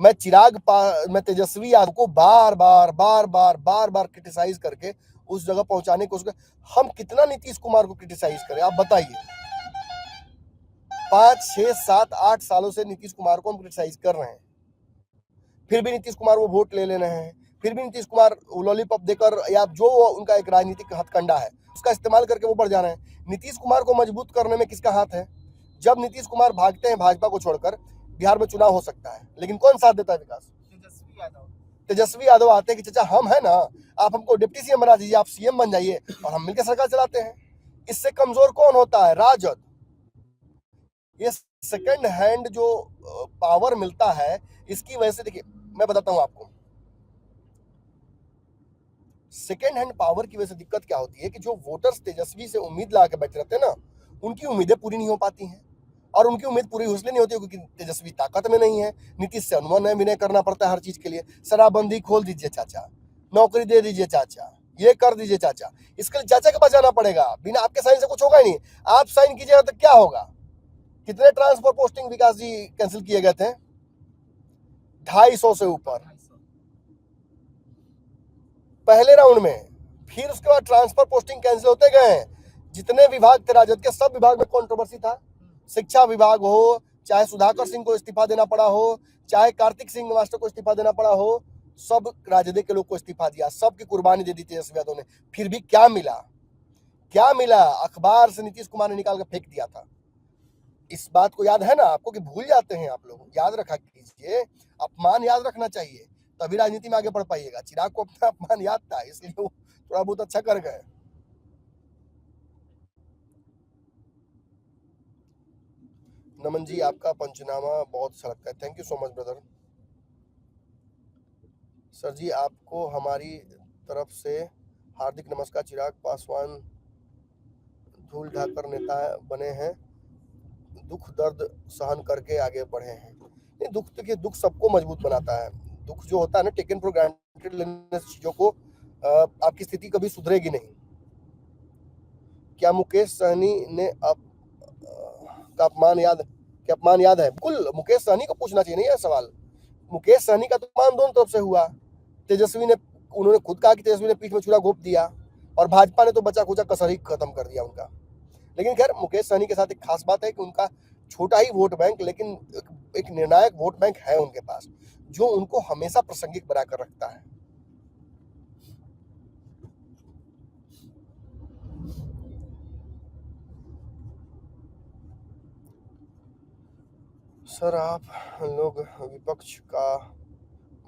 मैं तेजस्वी यादव को बार बार क्रिटिसाइज करके उस जगह पहुंचाने की कोशिश। हम कितना नीतीश कुमार को क्रिटिसाइज करें, आप बताइए। 5, 6, 7, 8 सालों से नीतीश कुमार को हम क्रिटिसाइज कर रहे हैं, फिर भी नीतीश कुमार वो वोट ले लेना है, फिर भी नीतीश कुमार लॉलीपॉप देकर या जो उनका एक राजनीतिक हथकंडा है उसका इस्तेमाल करके वो बढ़ जा रहे हैं। नीतीश कुमार को मजबूत करने में किसका हाथ है? जब नीतीश कुमार भागते हैं भाजपा को छोड़कर, बिहार में चुनाव हो सकता है, लेकिन कौन साथ देता है विकास? तेजस्वी यादव आते हैं कि चाचा हम है ना, आप हमको डिप्टी सीएम बना दीजिए, आप सीएम बन जाइए और हम मिलकर सरकार चलाते हैं। इससे कमजोर कौन होता है? राजद। ये सेकंड हैंड जो पावर मिलता है, इसकी वजह से देखिए मैं बताता हूं आपको, सेकंड हैंड पावर की वजह से दिक्कत क्या होती है कि जो वोटर्स तेजस्वी से उम्मीद लगा के बैठे रहते हैं ना, उनकी उम्मीदें पूरी नहीं हो पाती हैं। और उनकी उम्मीद पूरी इसलिए नहीं होती क्योंकि तेजस्वी ताकत में नहीं है। नीतीश से अनुमान विनय करना पड़ता है हर चीज के लिए। शराबबंदी खोल दीजिए चाचा, नौकरी दे दीजिए चाचा, ये कर दीजिए चाचा, इसके लिए चाचा के पास जाना पड़ेगा। बिना आपके साइन से कुछ होगा ही नहीं। आप साइन कीजिएगा तो क्या होगा? कितने ट्रांसफर पोस्टिंग विकास जी कैंसिल किए गए थे? 250 से ऊपर पहले राउंड में। फिर उसके बाद ट्रांसफर पोस्टिंग कैंसिल होते गए हैं। जितने विभाग थे राजद के, सब विभाग में कंट्रोवर्सी था। शिक्षा विभाग हो, चाहे सुधाकर सिंह को इस्तीफा देना पड़ा हो, चाहे कार्तिक सिंह मास्टर को इस्तीफा देना पड़ा हो, सब राजद के लोग को इस्तीफा दिया, सबकी कुर्बानी दे दी तेजस्वी यादव ने। फिर भी क्या मिला? क्या मिला? अखबार से नीतीश कुमार ने निकाल कर फेंक दिया था। इस बात को याद है ना आपको कि भूल जाते हैं आप लोग? याद रखा कीजिए, अपमान याद रखना चाहिए, तभी राजनीति में आगे बढ़ पाइएगा। चिराग को अपना अपमान याद था, इसलिए वो थोड़ा बहुत अच्छा कर गए। नमन जी, आपका पंचनामा बहुत अच्छा लगता है, thank you so much brother. Sir ji, आपको हमारी तरफ से हार्दिक नमस्कार। चिराग पासवान धूल ढाकर नेता बने हैं, दुख दर्द सहन करके आगे बढ़े हैं। नहीं, दुख देखिए, दुख सबको मजबूत बनाता है। दुख जो होता है ना, टेकन फॉर ग्रांटेड लेने से चीजों को, आपकी स्थिति कभी सुधरेगी नहीं। क्या मुकेश सहनी ने का अपमान याद है? बिल्कुल, मुकेश सहनी को पूछना चाहिए नहीं है सवाल। मुकेश सहनी का तो अपमान दोनों तरफ से हुआ। उन्होंने खुद कहा कि तेजस्वी ने पीठ में छुरा घोंप दिया और भाजपा ने तो बचा खुचा कसर ही खत्म कर दिया उनका। लेकिन खैर, मुकेश सहनी के साथ एक खास बात है कि उनका छोटा ही वोट बैंक, लेकिन एक निर्णायक वोट बैंक है उनके पास, जो उनको हमेशा प्रासंगिक बनाकर रखता है। सर, आप लोग विपक्ष का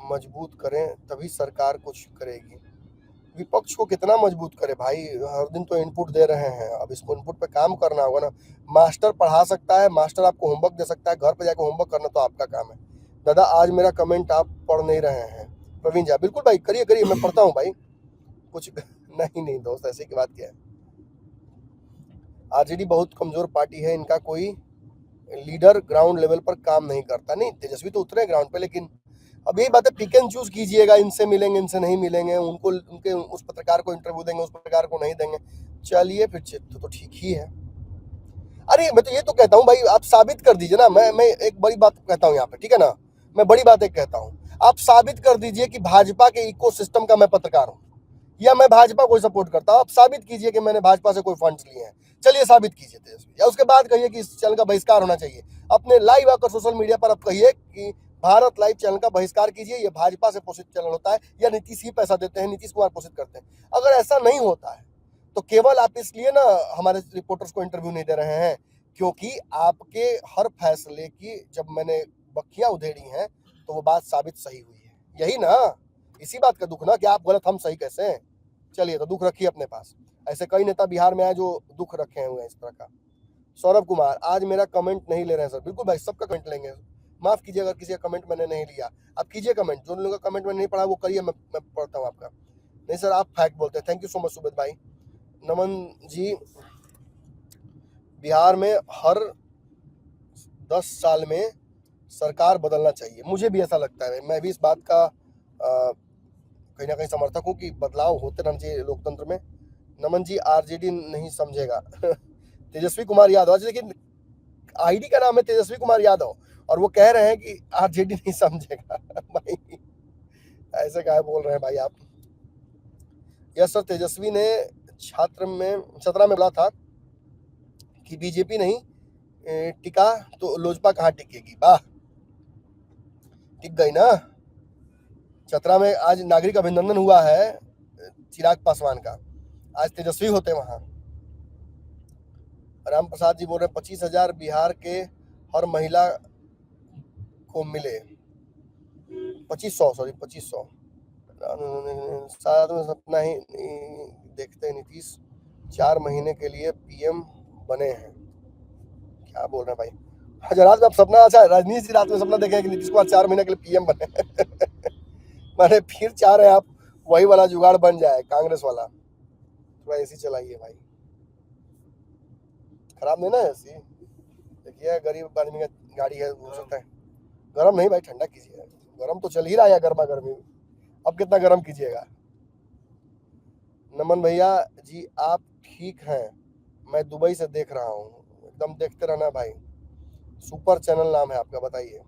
मजबूत करें तभी सरकार कुछ करेगी। विपक्ष को कितना मजबूत करे भाई? हर दिन तो इनपुट दे रहे हैं, अब इसको इनपुट पे काम करना होगा ना। मास्टर पढ़ा सकता है, मास्टर आपको होमवर्क दे सकता है, घर पे जाकर होमवर्क करना तो आपका काम है। दादा, आज मेरा कमेंट आप पढ़ नहीं रहे हैं। प्रवीण जी, बिल्कुल भाई, करिए, मैं पढ़ता हूँ भाई। कुछ नहीं दोस्त, ऐसे की बात क्या है। आरजेडी बहुत कमजोर पार्टी है, इनका कोई लीडर ग्राउंड लेवल पर काम नहीं करता। नहीं, तेजस्वी तो उतरे ग्राउंड पे, लेकिन अब यही बात है, पिक एंड चूज कीजिएगा, इनसे मिलेंगे, इनसे नहीं मिलेंगे, उनके उस पत्रकार को इंटरव्यू देंगे, उस पत्रकार को नहीं देंगे। चलिए फिर तो ठीक ही है। अरे मैं तो ये तो कहता हूँ भाई, आप साबित कर दीजिए ना। मैं एक बड़ी बात कहता हूँ यहाँ पे, ठीक है ना, मैं बड़ी बात एक कहता हूँ, आप साबित कर दीजिए कि भाजपा के इकोसिस्टम का मैं पत्रकार हूँ या मैं भाजपा को सपोर्ट करता हूँ। आप साबित कीजिए कि मैंने भाजपा से कोई फंड्स लिए हैं, चलिए साबित कीजिए तेजस्वी, या उसके बाद कहिए कि इस चैनल का बहिष्कार होना चाहिए। अपने लाइव आकर सोशल मीडिया पर आप कहिए कि भारत लाइव चैनल का बहिष्कार कीजिए, ये भाजपा से पोषित चैनल होता है, या नीतीश ही पैसा देते हैं, नीतीश कुमार पोषित करते हैं। अगर ऐसा नहीं होता है तो केवल आप इसलिए ना हमारे रिपोर्टर्स को इंटरव्यू नहीं दे रहे हैं क्योंकि आपके हर फैसले की जब मैंने बखियां उधेड़ी हैं तो वो बात साबित सही हुई है। यही ना, इसी बात का दुख ना कि आप गलत हम सही कैसे हैं। चलिए, तो दुख रखिए अपने पास। ऐसे कई नेता बिहार में आए जो दुख रखे हुए हैं इस तरह का। सौरभ कुमार, आज मेरा कमेंट नहीं ले रहे हैं सर। बिल्कुल भाई, सबका कमेंट लेंगे, माफ कीजिए अगर किसी का कमेंट मैंने नहीं लिया। आप कीजिए कमेंट, जो लोगों का कमेंट मैंने नहीं पढ़ा वो करिए, मैं पढ़ता हूँ आपका। नहीं सर, आप फैक्ट बोलते हैं। थैंक यू सो मच सुबेद भाई। नमन जी, बिहार में हर 10 साल में सरकार बदलना चाहिए, मुझे भी ऐसा लगता है। मैं भी इस बात का कहीं ना कहीं समर्थक हूँ कि बदलाव होते रहना चाहिए लोकतंत्र में। नमन जी, आरजेडी नहीं समझेगा तेजस्वी कुमार यादव, आज लेकिन आईडी का नाम है तेजस्वी कुमार यादव और वो कह रहे हैं कि आरजेडी नहीं समझेगा भाई ऐसे क्या बोल रहे हैं भाई आप? यस सर, तेजस्वी ने छात्रा में बोला था कि बीजेपी नहीं टिका तो लोजपा कहाँ टिकेगी। वाह, टिक गई ना। चतरा में आज नागरिक अभिनंदन हुआ है चिराग पासवान का, आज तेजस्वी होते वहां। राम प्रसाद जी बोल रहे 25,000 बिहार के हर महिला को मिले, 2500 साथ में सपना ही देखते हैं नीतीश 4 महीने के लिए पीएम बने हैं। क्या बोल रहे हैं भाई? अच्छा, रात में आप सपना, अच्छा रजनीश जी रात में सपना देखे कि नीतीश कुमार 4 महीने के लिए पीएम बने मैंने फिर चाह रहे हैं आप वही वाला जुगाड़ बन जाए कांग्रेस वाला। थोड़ा एसी चलाइए भाई, खराब नहीं ना एसी। देखिए गरीब आदमी का गाड़ी है, हो सकता है गर्म नहीं भाई, ठंडा कीजिए। गर्म तो चल ही रहा है गर्मा गर्मी, अब कितना गर्म कीजिएगा। नमन भैया जी, आप ठीक हैं? मैं दुबई से देख रहा हूँ, एकदम देखते रहना भाई। सुपर चैनल नाम है आपका, बताइए,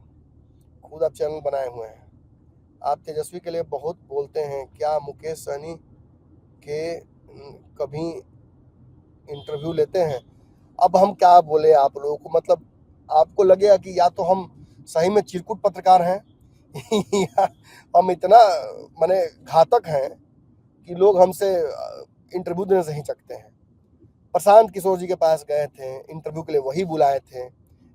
खुद आप चैनल बनाए हुए हैं। आप तेजस्वी के लिए बहुत बोलते हैं, क्या मुकेश सहनी के कभी इंटरव्यू लेते हैं? अब हम क्या बोले आप लोगों को, मतलब आपको लगेगा कि या तो हम सही में चिरकुट पत्रकार हैं या हम इतना माने घातक हैं कि लोग हमसे इंटरव्यू देने से हिचकते हैं। प्रशांत किशोर जी के पास गए थे इंटरव्यू के लिए, वही बुलाए थे।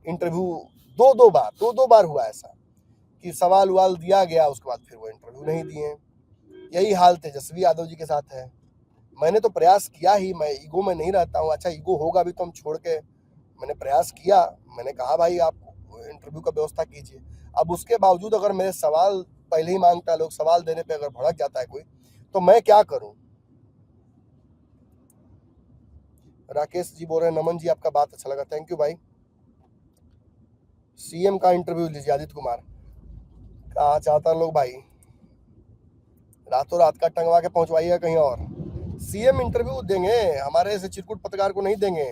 इंटरव्यू दो बार हुआ ऐसा कि सवाल उवाल दिया गया, उसके बाद फिर वो इंटरव्यू नहीं दिए। यही हाल तेजस्वी यादव जी के साथ है। मैंने तो प्रयास किया ही, मैं ईगो में नहीं रहता हूँ। अच्छा, ईगो होगा भी तो हम छोड़ के, मैंने प्रयास किया, मैंने कहा भाई आप इंटरव्यू का व्यवस्था कीजिए। अब उसके बावजूद अगर मेरे सवाल पहले ही मांगता है लोग, सवाल देने पे अगर भड़क जाता है कोई, तो मैं क्या करूं? राकेश जी बोल रहे हैं नमन जी आपका बात अच्छा लगा, थैंक यू भाई। सीएम का इंटरव्यू लीजिए आदित्य कुमार, कहा चाहता लोग भाई, रातों रात का टंगवा के पहुंचवाइएगा कहीं और। सीएम इंटरव्यू देंगे, हमारे ऐसे चिरकुट पत्रकार को नहीं देंगे।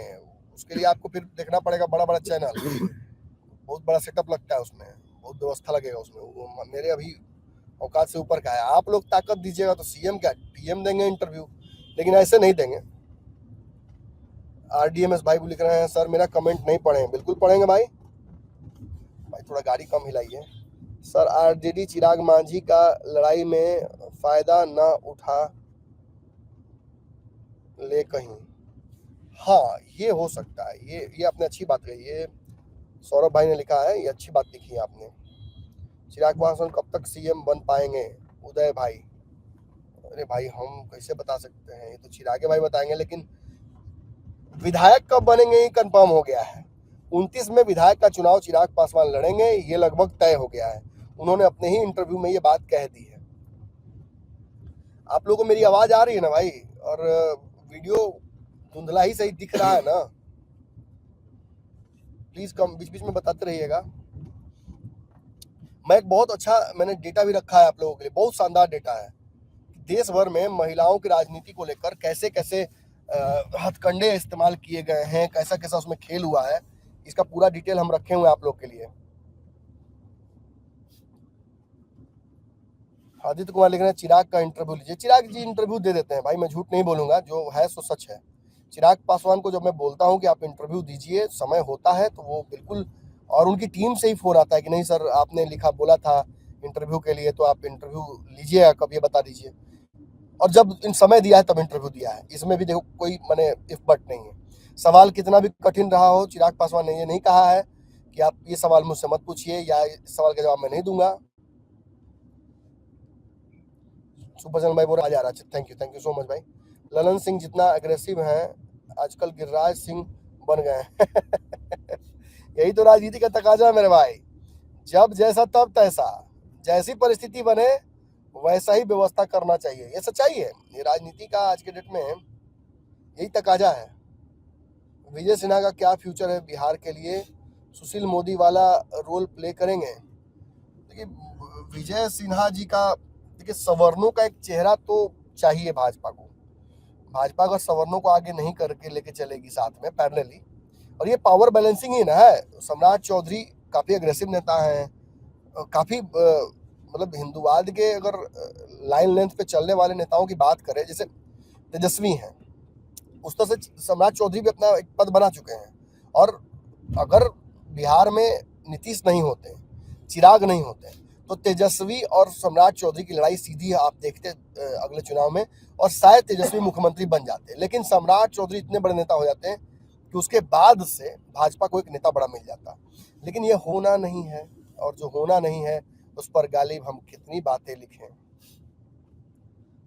उसके लिए आपको फिर देखना पड़ेगा बड़ा बड़ा चैनल, बहुत बड़ा सेटअप लगता है उसमें, बहुत व्यवस्था लगेगा उसमें। वो मेरे अभी औकात से ऊपर का है। आप लोग ताकत दीजिएगा तो सीएम क्या पीएम देंगे इंटरव्यू, लेकिन ऐसे नहीं देंगे। आरडीएमएस भाई लिख रहे हैं सर मेरा कमेंट नहीं पढ़े। बिल्कुल पढ़ेंगे भाई, भाई थोड़ा गाड़ी कम हिलाइए। सर आरजेडी चिराग मांझी का लड़ाई में फायदा न उठा ले कहीं। हाँ, ये हो सकता है, ये आपने अच्छी बात कही, ये सौरभ भाई ने लिखा है, ये अच्छी बात लिखी है आपने। चिराग पासवान कब तक सीएम बन पाएंगे? उदय भाई, अरे भाई हम कैसे बता सकते हैं, ये तो चिरागे भाई बताएंगे। लेकिन विधायक कब बनेंगे ये कंफर्म हो गया है। 29 में विधायक का चुनाव चिराग पासवान लड़ेंगे, ये लगभग तय हो गया है। उन्होंने अपने ही इंटरव्यू में ये बात कह दी है। आप लोगों को मेरी आवाज आ रही है ना भाई? और वीडियो धुंधला ही सही दिख रहा है ना? प्लीज कम बीच बीच में बताते रहिएगा। मैं एक बहुत अच्छा मैंने डेटा भी रखा है आप लोगों के लिए, बहुत शानदार डेटा है। देश भर में महिलाओं की राजनीति को लेकर कैसे कैसे हथकंडे इस्तेमाल किए गए हैं, कैसा कैसा उसमें खेल हुआ है, इसका पूरा डिटेल हम रखे हुए हैं आप लोग के लिए। आदित्य कुमार लिख रहे हैं चिराग का इंटरव्यू लीजिए। चिराग जी इंटरव्यू दे देते हैं भाई, मैं झूठ नहीं बोलूंगा, जो है सो सच है। चिराग पासवान को जब मैं बोलता हूं कि आप इंटरव्यू दीजिए, समय होता है तो वो बिल्कुल, और उनकी टीम से ही फोन आता है कि नहीं सर आपने लिखा बोला था इंटरव्यू के लिए, तो आप इंटरव्यू लीजिए, कब ये बता दीजिए। और जब इन समय दिया है तब इंटरव्यू दिया है, इसमें भी देखो कोई माने इफ बट नहीं है। सवाल कितना भी कठिन रहा हो, चिराग पासवान ने ये नहीं कहा है कि आप ये सवाल मुझसे मत पूछिए या इस सवाल का जवाब मैं नहीं दूंगा। सुपरचंद भाई बोल रहा आ रहा है, थैंक यू सो मच भाई। ललन सिंह जितना अग्रेसिव हैं आजकल गिरिराज सिंह बन गए यही तो राजनीति का तकाजा है मेरे भाई, जब जैसा तब तैसा, जैसी परिस्थिति बने वैसा ही व्यवस्था करना चाहिए। ये सच्चाई है, ये राजनीति का आज के डेट में यही तकाजा है। विजय सिन्हा का क्या फ्यूचर है बिहार के लिए? सुशील मोदी वाला रोल प्ले करेंगे? देखिए, विजय सिन्हा जी का, देखिए सवर्णों का एक चेहरा तो चाहिए भाजपा को। भाजपा अगर सवर्णों को आगे नहीं करके लेके चलेगी साथ में पैरेलली, और ये पावर बैलेंसिंग ही ना है। सम्राट चौधरी काफी अग्रेसिव नेता हैं, काफी मतलब हिंदूवाद के अगर लाइन लेंथ पे चलने वाले नेताओं की बात करें, जैसे तेजस्वी हैं, उस तरह से सम्राट चौधरी भी अपना एक पद बना चुके हैं। और अगर बिहार में नीतीश नहीं होते, चिराग नहीं होते, तो तेजस्वी और सम्राट चौधरी की लड़ाई सीधी आप देखते अगले चुनाव में, और शायद तेजस्वी मुख्यमंत्री बन जाते। लेकिन सम्राट चौधरी इतने बड़े नेता हो जाते हैं कि उसके बाद से भाजपा को एक नेता बड़ा मिल जाता। लेकिन ये होना नहीं है, और जो होना नहीं है उस पर गालिब हम कितनी बातें लिखें।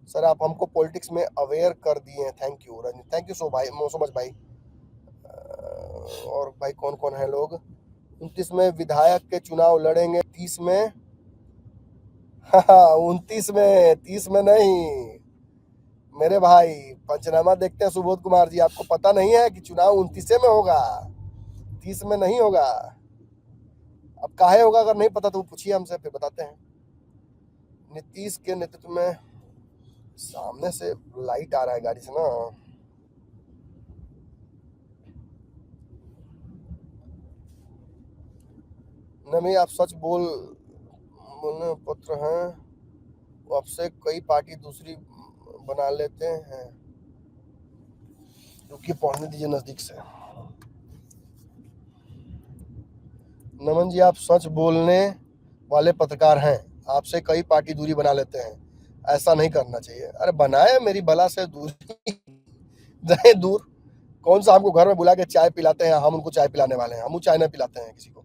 सर आप हमको पॉलिटिक्स में अवेयर कर दिए हैं, thank you Ranjit, thank you so much भाई। और भाई कौन कौन है लोग? 29 में विधायक के चुनाव लड़ेंगे, 30 में 29 में, 30 में नहीं मेरे भाई। पंचनामा देखते हैं सुबोध कुमार जी, आपको पता नहीं है कि चुनाव 29 में होगा, 30 में नहीं होगा। अब काहे होगा, अगर नहीं पता तो पूछिए हमसे, फिर बताते हैं। नीतीश के नेतृत्व में, सामने से लाइट आ रहा है गाड़ी से ना, नहीं आप सच बोलने पत्र हैं, वो आपसे कई पार्टी दूसरी बना लेते हैं। रुकिए पढ़ने दीजिए नजदीक से। नमन जी आप सच बोलने वाले पत्रकार हैं, आपसे कई पार्टी दूरी बना लेते हैं, ऐसा नहीं करना चाहिए। अरे बनाए मेरी भला से दूरी रहे दूर। कौन सा हमको घर में बुला के चाय पिलाते हैं, हम उनको चाय पिलाने वाले हैं? हम चाय नहीं पिलाते हैं किसी को।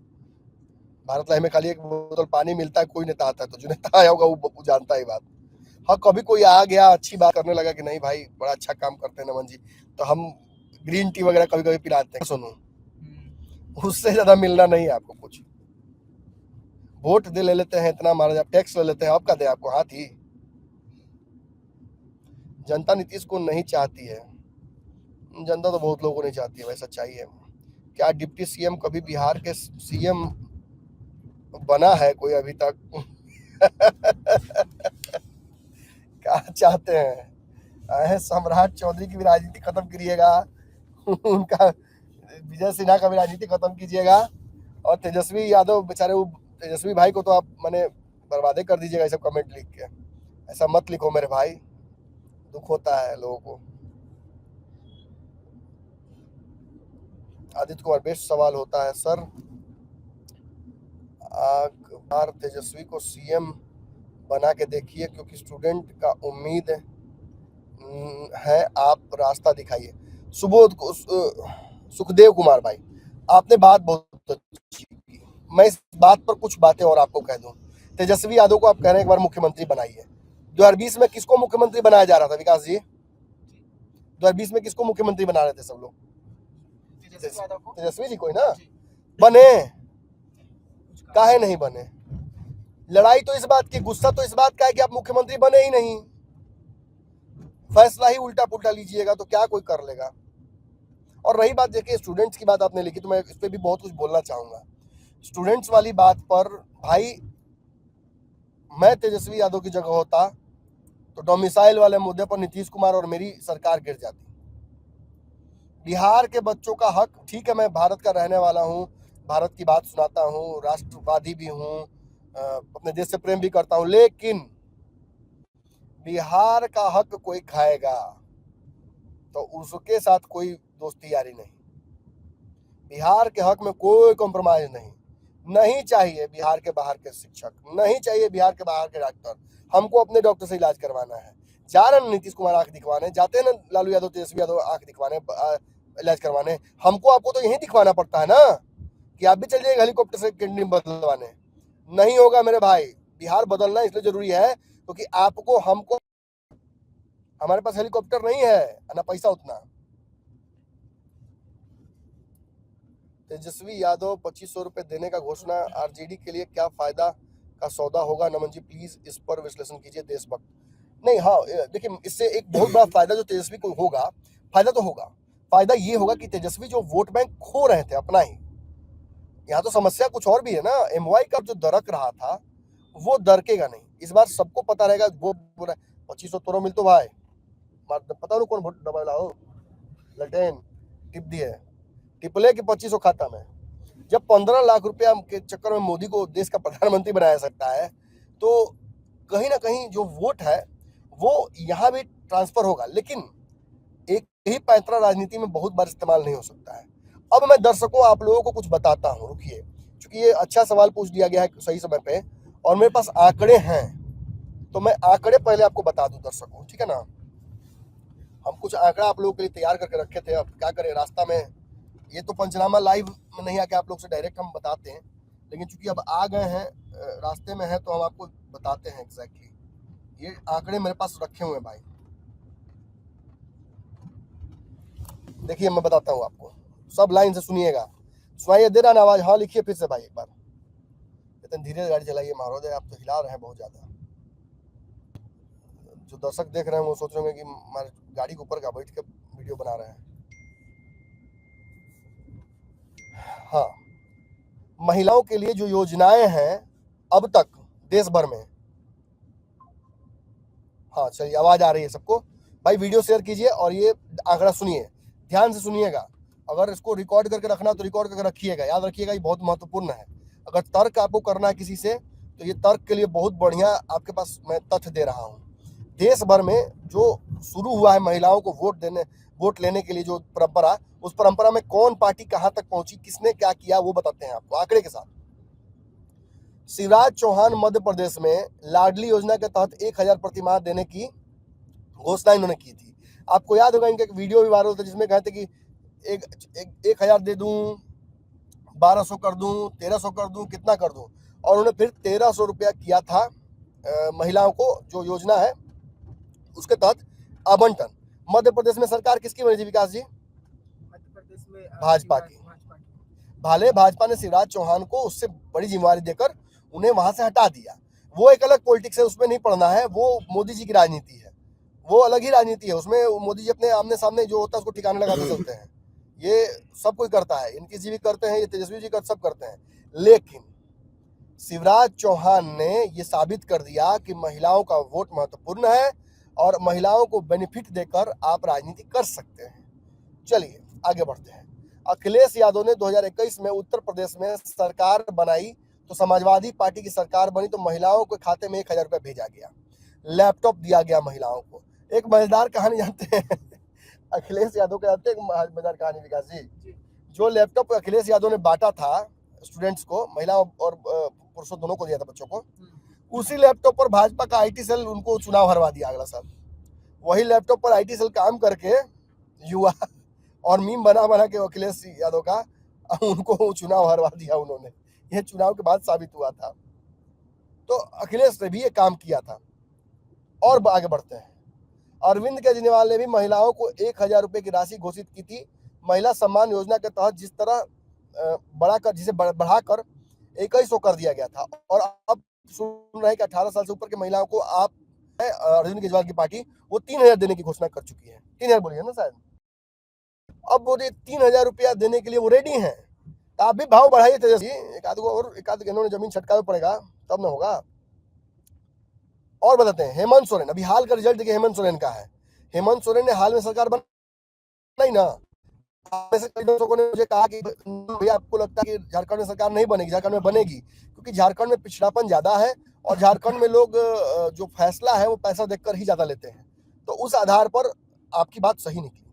भारत लाइव में खाली एक बोतल पानी मिलता है, कोई नेता आता है तो जो नेता आया होगा वो जानता है बात। हाँ कभी कोई आ गया अच्छी बात करने लगा कि नहीं भाई बड़ा अच्छा काम करते हैं नमन जी, तो हम ग्रीन टी वगैरह कभी कभी पिलाते हैं। सुनो, उससे ज्यादा मिलना नहीं है आपको कुछ। वोट दे ले लेते हैं इतना, मारा जाए टैक्स ले लेते हैं, आपका दे आपको हाथ ही। जनता नीतीश को नहीं चाहती है, जनता तो बहुत लोगों को नहीं चाहती है, वैसा चाहिए। क्या डिप्टी सीएम कभी बिहार के सीएम बना है कोई अभी तक? क्या चाहते हैं? सम्राट चौधरी की भी राजनीति खत्म करिएगा, उनका विजय सिन्हा का भी राजनीति खत्म कीजिएगा, और तेजस्वी यादव बेचारे, वो तेजस्वी भाई को तो आप मैंने बर्बादे कर दीजिएगा ये सब कमेंट लिख के। ऐसा मत लिखो मेरे भाई, दुख होता है लोगों को। आदित्य कुमार बेस्ट सवाल होता है सर, बार तेजस्वी को सीएम बना के देखिए, क्योंकि स्टूडेंट का उम्मीद है, आप रास्ता दिखाइए। सुबोध को सुखदेव कुमार भाई आपने बात बहुत अच्छी की, मैं इस बात पर कुछ बातें और आपको कह दूं। तेजस्वी यादव को आप कह रहे हैं एक बार मुख्यमंत्री बनाइए। 2020 में किसको मुख्यमंत्री बनाया जा रहा था विकास जी? 2020 में किसको मुख्यमंत्री बना रहे थे सब लोग? तेजस्वी जी को ही ना। बने काहे नहीं बने? लड़ाई तो इस बात की, गुस्सा तो इस बात का है कि आप मुख्यमंत्री बने ही नहीं। फैसला ही उल्टा पुल्टा लीजिएगा तो क्या कोई कर लेगा। और रही बात, देखिए स्टूडेंट्स की बात आपने लिखी, तो मैं इस पे भी बहुत कुछ बोलना चाहूंगा। स्टूडेंट्स वाली बात पर भाई, मैं तेजस्वी यादव की जगह होता तो डोमिसाइल वाले मुद्दे पर नीतीश कुमार और मेरी सरकार गिर जाती। बिहार के बच्चों का हक, ठीक है मैं भारत का रहने वाला हूँ, भारत की बात सुनाता हूँ, राष्ट्रवादी भी हूँ, अपने देश से प्रेम भी करता हूँ, लेकिन बिहार का हक कोई खाएगा तो उसके साथ कोई दोस्ती यारी नहीं। बिहार के हक में कोई कॉम्प्रोमाइज नहीं चाहिए। बिहार के बाहर के शिक्षक नहीं चाहिए, बिहार के बाहर के डॉक्टर, हमको अपने डॉक्टर से इलाज करवाना है। जा रहे नीतीश कुमार आंख दिखवाने, जाते हैं ना लालू यादव तेजस्वी यादव आंख दिखवाने, इलाज करवाने, हमको आपको तो यही दिखवाना पड़ता है ना कि आप भी चलिए हेलीकॉप्टर से किडनी बदलवाने। नहीं होगा मेरे भाई, बिहार बदलना इसलिए जरूरी है क्योंकि आपको हमको, हमारे पास हेलीकॉप्टर नहीं है ना पैसा उतना। तेजस्वी यादव 2500 रुपए देने का घोषणा, आरजेडी के लिए क्या फायदा का सौदा होगा? नमन जी प्लीज इस पर विश्लेषण कीजिए देशभक्त। नहीं हाँ देखिए, इससे एक बहुत बड़ा फायदा जो तेजस्वी को होगा फायदा तो होगा। फायदा ये होगा कि तेजस्वी जो वोट बैंक खो रहे थे अपना ही, यहाँ तो समस्या कुछ और भी है ना। एमवाई का जो दरक रहा था वो दरकेगा नहीं। इस बार सबको पता रहेगा वो 2500 तोरो मिल तो भाई पता नहीं कौन वोट दबा लाओ लटेन टिप दिए टिपले के 2500 खाता में। जब 15 लाख रुपया के चक्कर में मोदी को देश का प्रधानमंत्री बनाया सकता है तो कहीं ना कहीं जो वोट है वो यहाँ भी ट्रांसफर होगा, लेकिन एक ही पैंतरा राजनीति में बहुत बार इस्तेमाल नहीं हो सकता है। अब मैं दर्शकों आप लोगों को कुछ बताता हूँ, रुकिए, क्योंकि ये अच्छा सवाल पूछ दिया गया है सही समय पे और मेरे पास आंकड़े हैं, तो मैं आंकड़े पहले आपको बता दूं दर्शकों, ठीक है ना। हम कुछ आंकड़ा आप लोगों के लिए तैयार करके रखे थे, अब क्या करें, रास्ता में ये तो पंचनामा लाइव में नहीं आके आप लोग से डायरेक्ट हम बताते हैं, लेकिन चूंकि अब आ गए हैं रास्ते में है तो हम आपको बताते हैं एग्जैक्टली। ये आंकड़े मेरे पास रखे हुए हैं भाई, देखिए मैं बताता हूँ आपको, सब लाइन से सुनिएगा। सुनाइए दे रहा ना आवाज? हाँ लिखिए फिर से भाई एक बार। इतनी धीरे गाड़ी चलाइए महारोदय, आप तो हिला रहे हैं बहुत ज्यादा। जो दर्शक देख रहे हैं वो सोच रहे होंगे कि हमारे गाड़ी के ऊपर का बैठ के वीडियो बना रहे हैं। हाँ, महिलाओं के लिए जो योजनाएं हैं अब तक देश भर में, हाँ चलिए आवाज आ रही है सबको भाई, वीडियो शेयर कीजिए और ये आंकड़ा सुनिए, ध्यान से सुनिएगा। अगर इसको रिकॉर्ड करके रखना तो रिकॉर्ड करके रखिएगा, याद रखिएगा ये बहुत महत्वपूर्ण है। अगर तर्क आपको करना है किसी से तो ये तर्क के लिए बहुत बढ़िया आपके पास मैं तथ्य दे रहा हूँ। देश भर में जो शुरू हुआ है महिलाओं को वोट लेने के लिए जो परंपरा, उस परंपरा में कौन पार्टी कहां तक पहुंची, किसने क्या किया, वो बताते हैं आपको आंकड़े के साथ। शिवराज चौहान मध्य प्रदेश में लाडली योजना के तहत 1000 प्रतिमाह देने की घोषणा इन्होंने की थी। आपको याद होगा इनका एक वीडियो भी वायरल था जिसमें कहते कि 1000 दे दूं, 1200 कर दूं, 1300 कर दूं, कितना कर दूं, और उन्होंने फिर 1300 रुपया किया था महिलाओं को जो योजना है उसके तहत आवंटन। मध्य प्रदेश में सरकार किसकी बनी थी विकास जी? मध्य प्रदेश में भाजपा की। भाले भाजपा ने शिवराज चौहान को उससे बड़ी जिम्मेवारी देकर उन्हें वहां से हटा दिया। वो एक अलग पॉलिटिक्स है, उसमें नहीं पढ़ना है, वो मोदी जी की राजनीति है, वो अलग ही राजनीति है। उसमें मोदी जी अपने आमने सामने जो होता है उसको ठिकाने लगाते चलते हैं, ये सब कोई करता है, इनकी जी भी करते हैं, ये तेजस्वी जी सब करते हैं। लेकिन शिवराज चौहान ने ये साबित कर दिया कि महिलाओं का वोट महत्वपूर्ण है और महिलाओं को बेनिफिट देकर आप राजनीति कर सकते हैं। चलिए आगे बढ़ते हैं। अखिलेश यादव ने 2021 में उत्तर प्रदेश में सरकार बनाई तो समाजवादी पार्टी की सरकार बनी तो महिलाओं के खाते में 1000 रुपया भेजा गया, लैपटॉप दिया गया महिलाओं को। एक मजेदार कहानी जानते हैं अखिलेश यादव के जानते हैं मजेदार कहानी विकास जी? जो लैपटॉप अखिलेश यादव ने बांटा था स्टूडेंट्स को, महिलाओं और पुरुषों दोनों को दिया था बच्चों को, उसी लैपटॉप पर भाजपा का आईटी सेल उनको चुनाव हरवा दिया अगला साल। वही लैपटॉप पर आईटी सेल काम करके युवा और मीम बना के अखिलेश यादव का उनको चुनाव हरवा दिया उन्होंने। यह चुनाव के बाद साबित हुआ था। तो अखिलेश ने भी ये काम किया था। और आगे बढ़ते हैं। अरविंद केजरीवाल ने भी महिलाओं को 1000 रुपए की राशि घोषित की थी। महिला सम्मान योजना के तहत जिस तरह बढ़ाकर 2100 कर दिया गया था, और अब सुन रहे हैं कि 18 साल से ऊपर के महिलाओं को आप अरविंद केजरीवाल की पार्टी वो 3000 देने की घोषणा कर चुकी है। 3000 बोलिए ना शायद। अब वो 3000 रुपया देने के लिए वो रेडी हैं। आप भी भाव बढ़ाइए तेजस्वी, एक आध इन्होंने जमीन छटकावे पड़ेगा तब ना होगा। और बताते हैं हेमंत सोरेन, अभी हाल का रिजल्ट देखिए हेमंत सोरेन का है। हेमंत सोरेन ने हाल में सरकार बनाई ना, लोगों ने मुझे कहा कि भैया आपको लगता है कि झारखंड में सरकार नहीं बनेगी? झारखंड में बनेगी, क्योंकि झारखंड में पिछड़ापन ज्यादा है और झारखंड में लोग जो फैसला है वो पैसा देखकर ही ज्यादा लेते हैं। तो उस आधार पर आपकी बात सही निकली,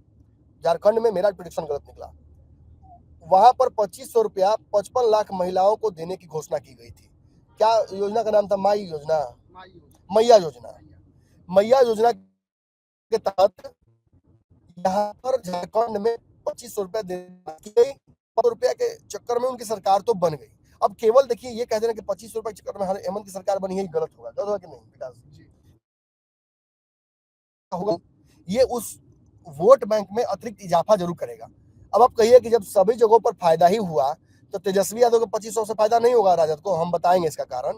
झारखंड में मेरा प्रेडिक्शन गलत निकला। वहां पर 2500 रुपया 55 लाख महिलाओं को देने की घोषणा की गई थी। क्या योजना का नाम था? मैया योजना। मैया योजना के तहत यहाँ पर झारखंड में 2500 रुपया देने गई। 100 रुपया के चक्कर में उनकी सरकार तो बन गई। अब केवल देखिए ये कह देना कि 2500 रुपये के चक्कर में हेमंत की सरकार बनी है, गलत होगा कि नहीं विकास जी? होगा, ये उस वोट बैंक में अतिरिक्त इजाफा जरूर करेगा। अब आप कहिए कि जब सभी जगहों पर फायदा ही हुआ तो तेजस्वी यादव को 2500 से फायदा नहीं होगा राजद को? हम बताएंगे इसका कारण।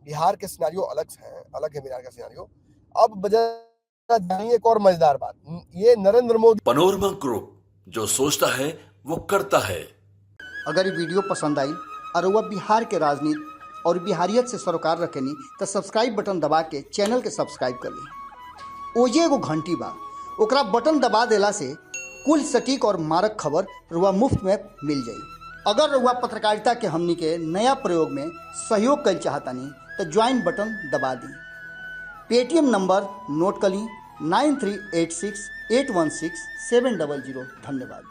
बिहार के सिनेरियो अलग है बिहार का सिनेरियो। अब बजाय जानिए एक और मजेदार बात, ये नरेंद्र मोदी पनोरमा ग्रुप, जो सोचता है वो करता है। अगर ये वीडियो पसंद आई और वह बिहार के राजनीति और बिहारियत से सरोकार रखेनी तो सब्सक्राइब बटन दबा के चैनल के सब्सक्राइब कर ली। ओजे एगो घंटी बा, ओकरा बटन दबा देला से कुल सटीक और मारक खबर रुआ मुफ्त में मिल जाई। अगर रुआ पत्रकारिता के हमनी के नया प्रयोग में सहयोग कर चाहतानी तो ज्वाइन बटन दबा दी। पेटीएम नंबर नोट कर ली 9386816700। धन्यवाद।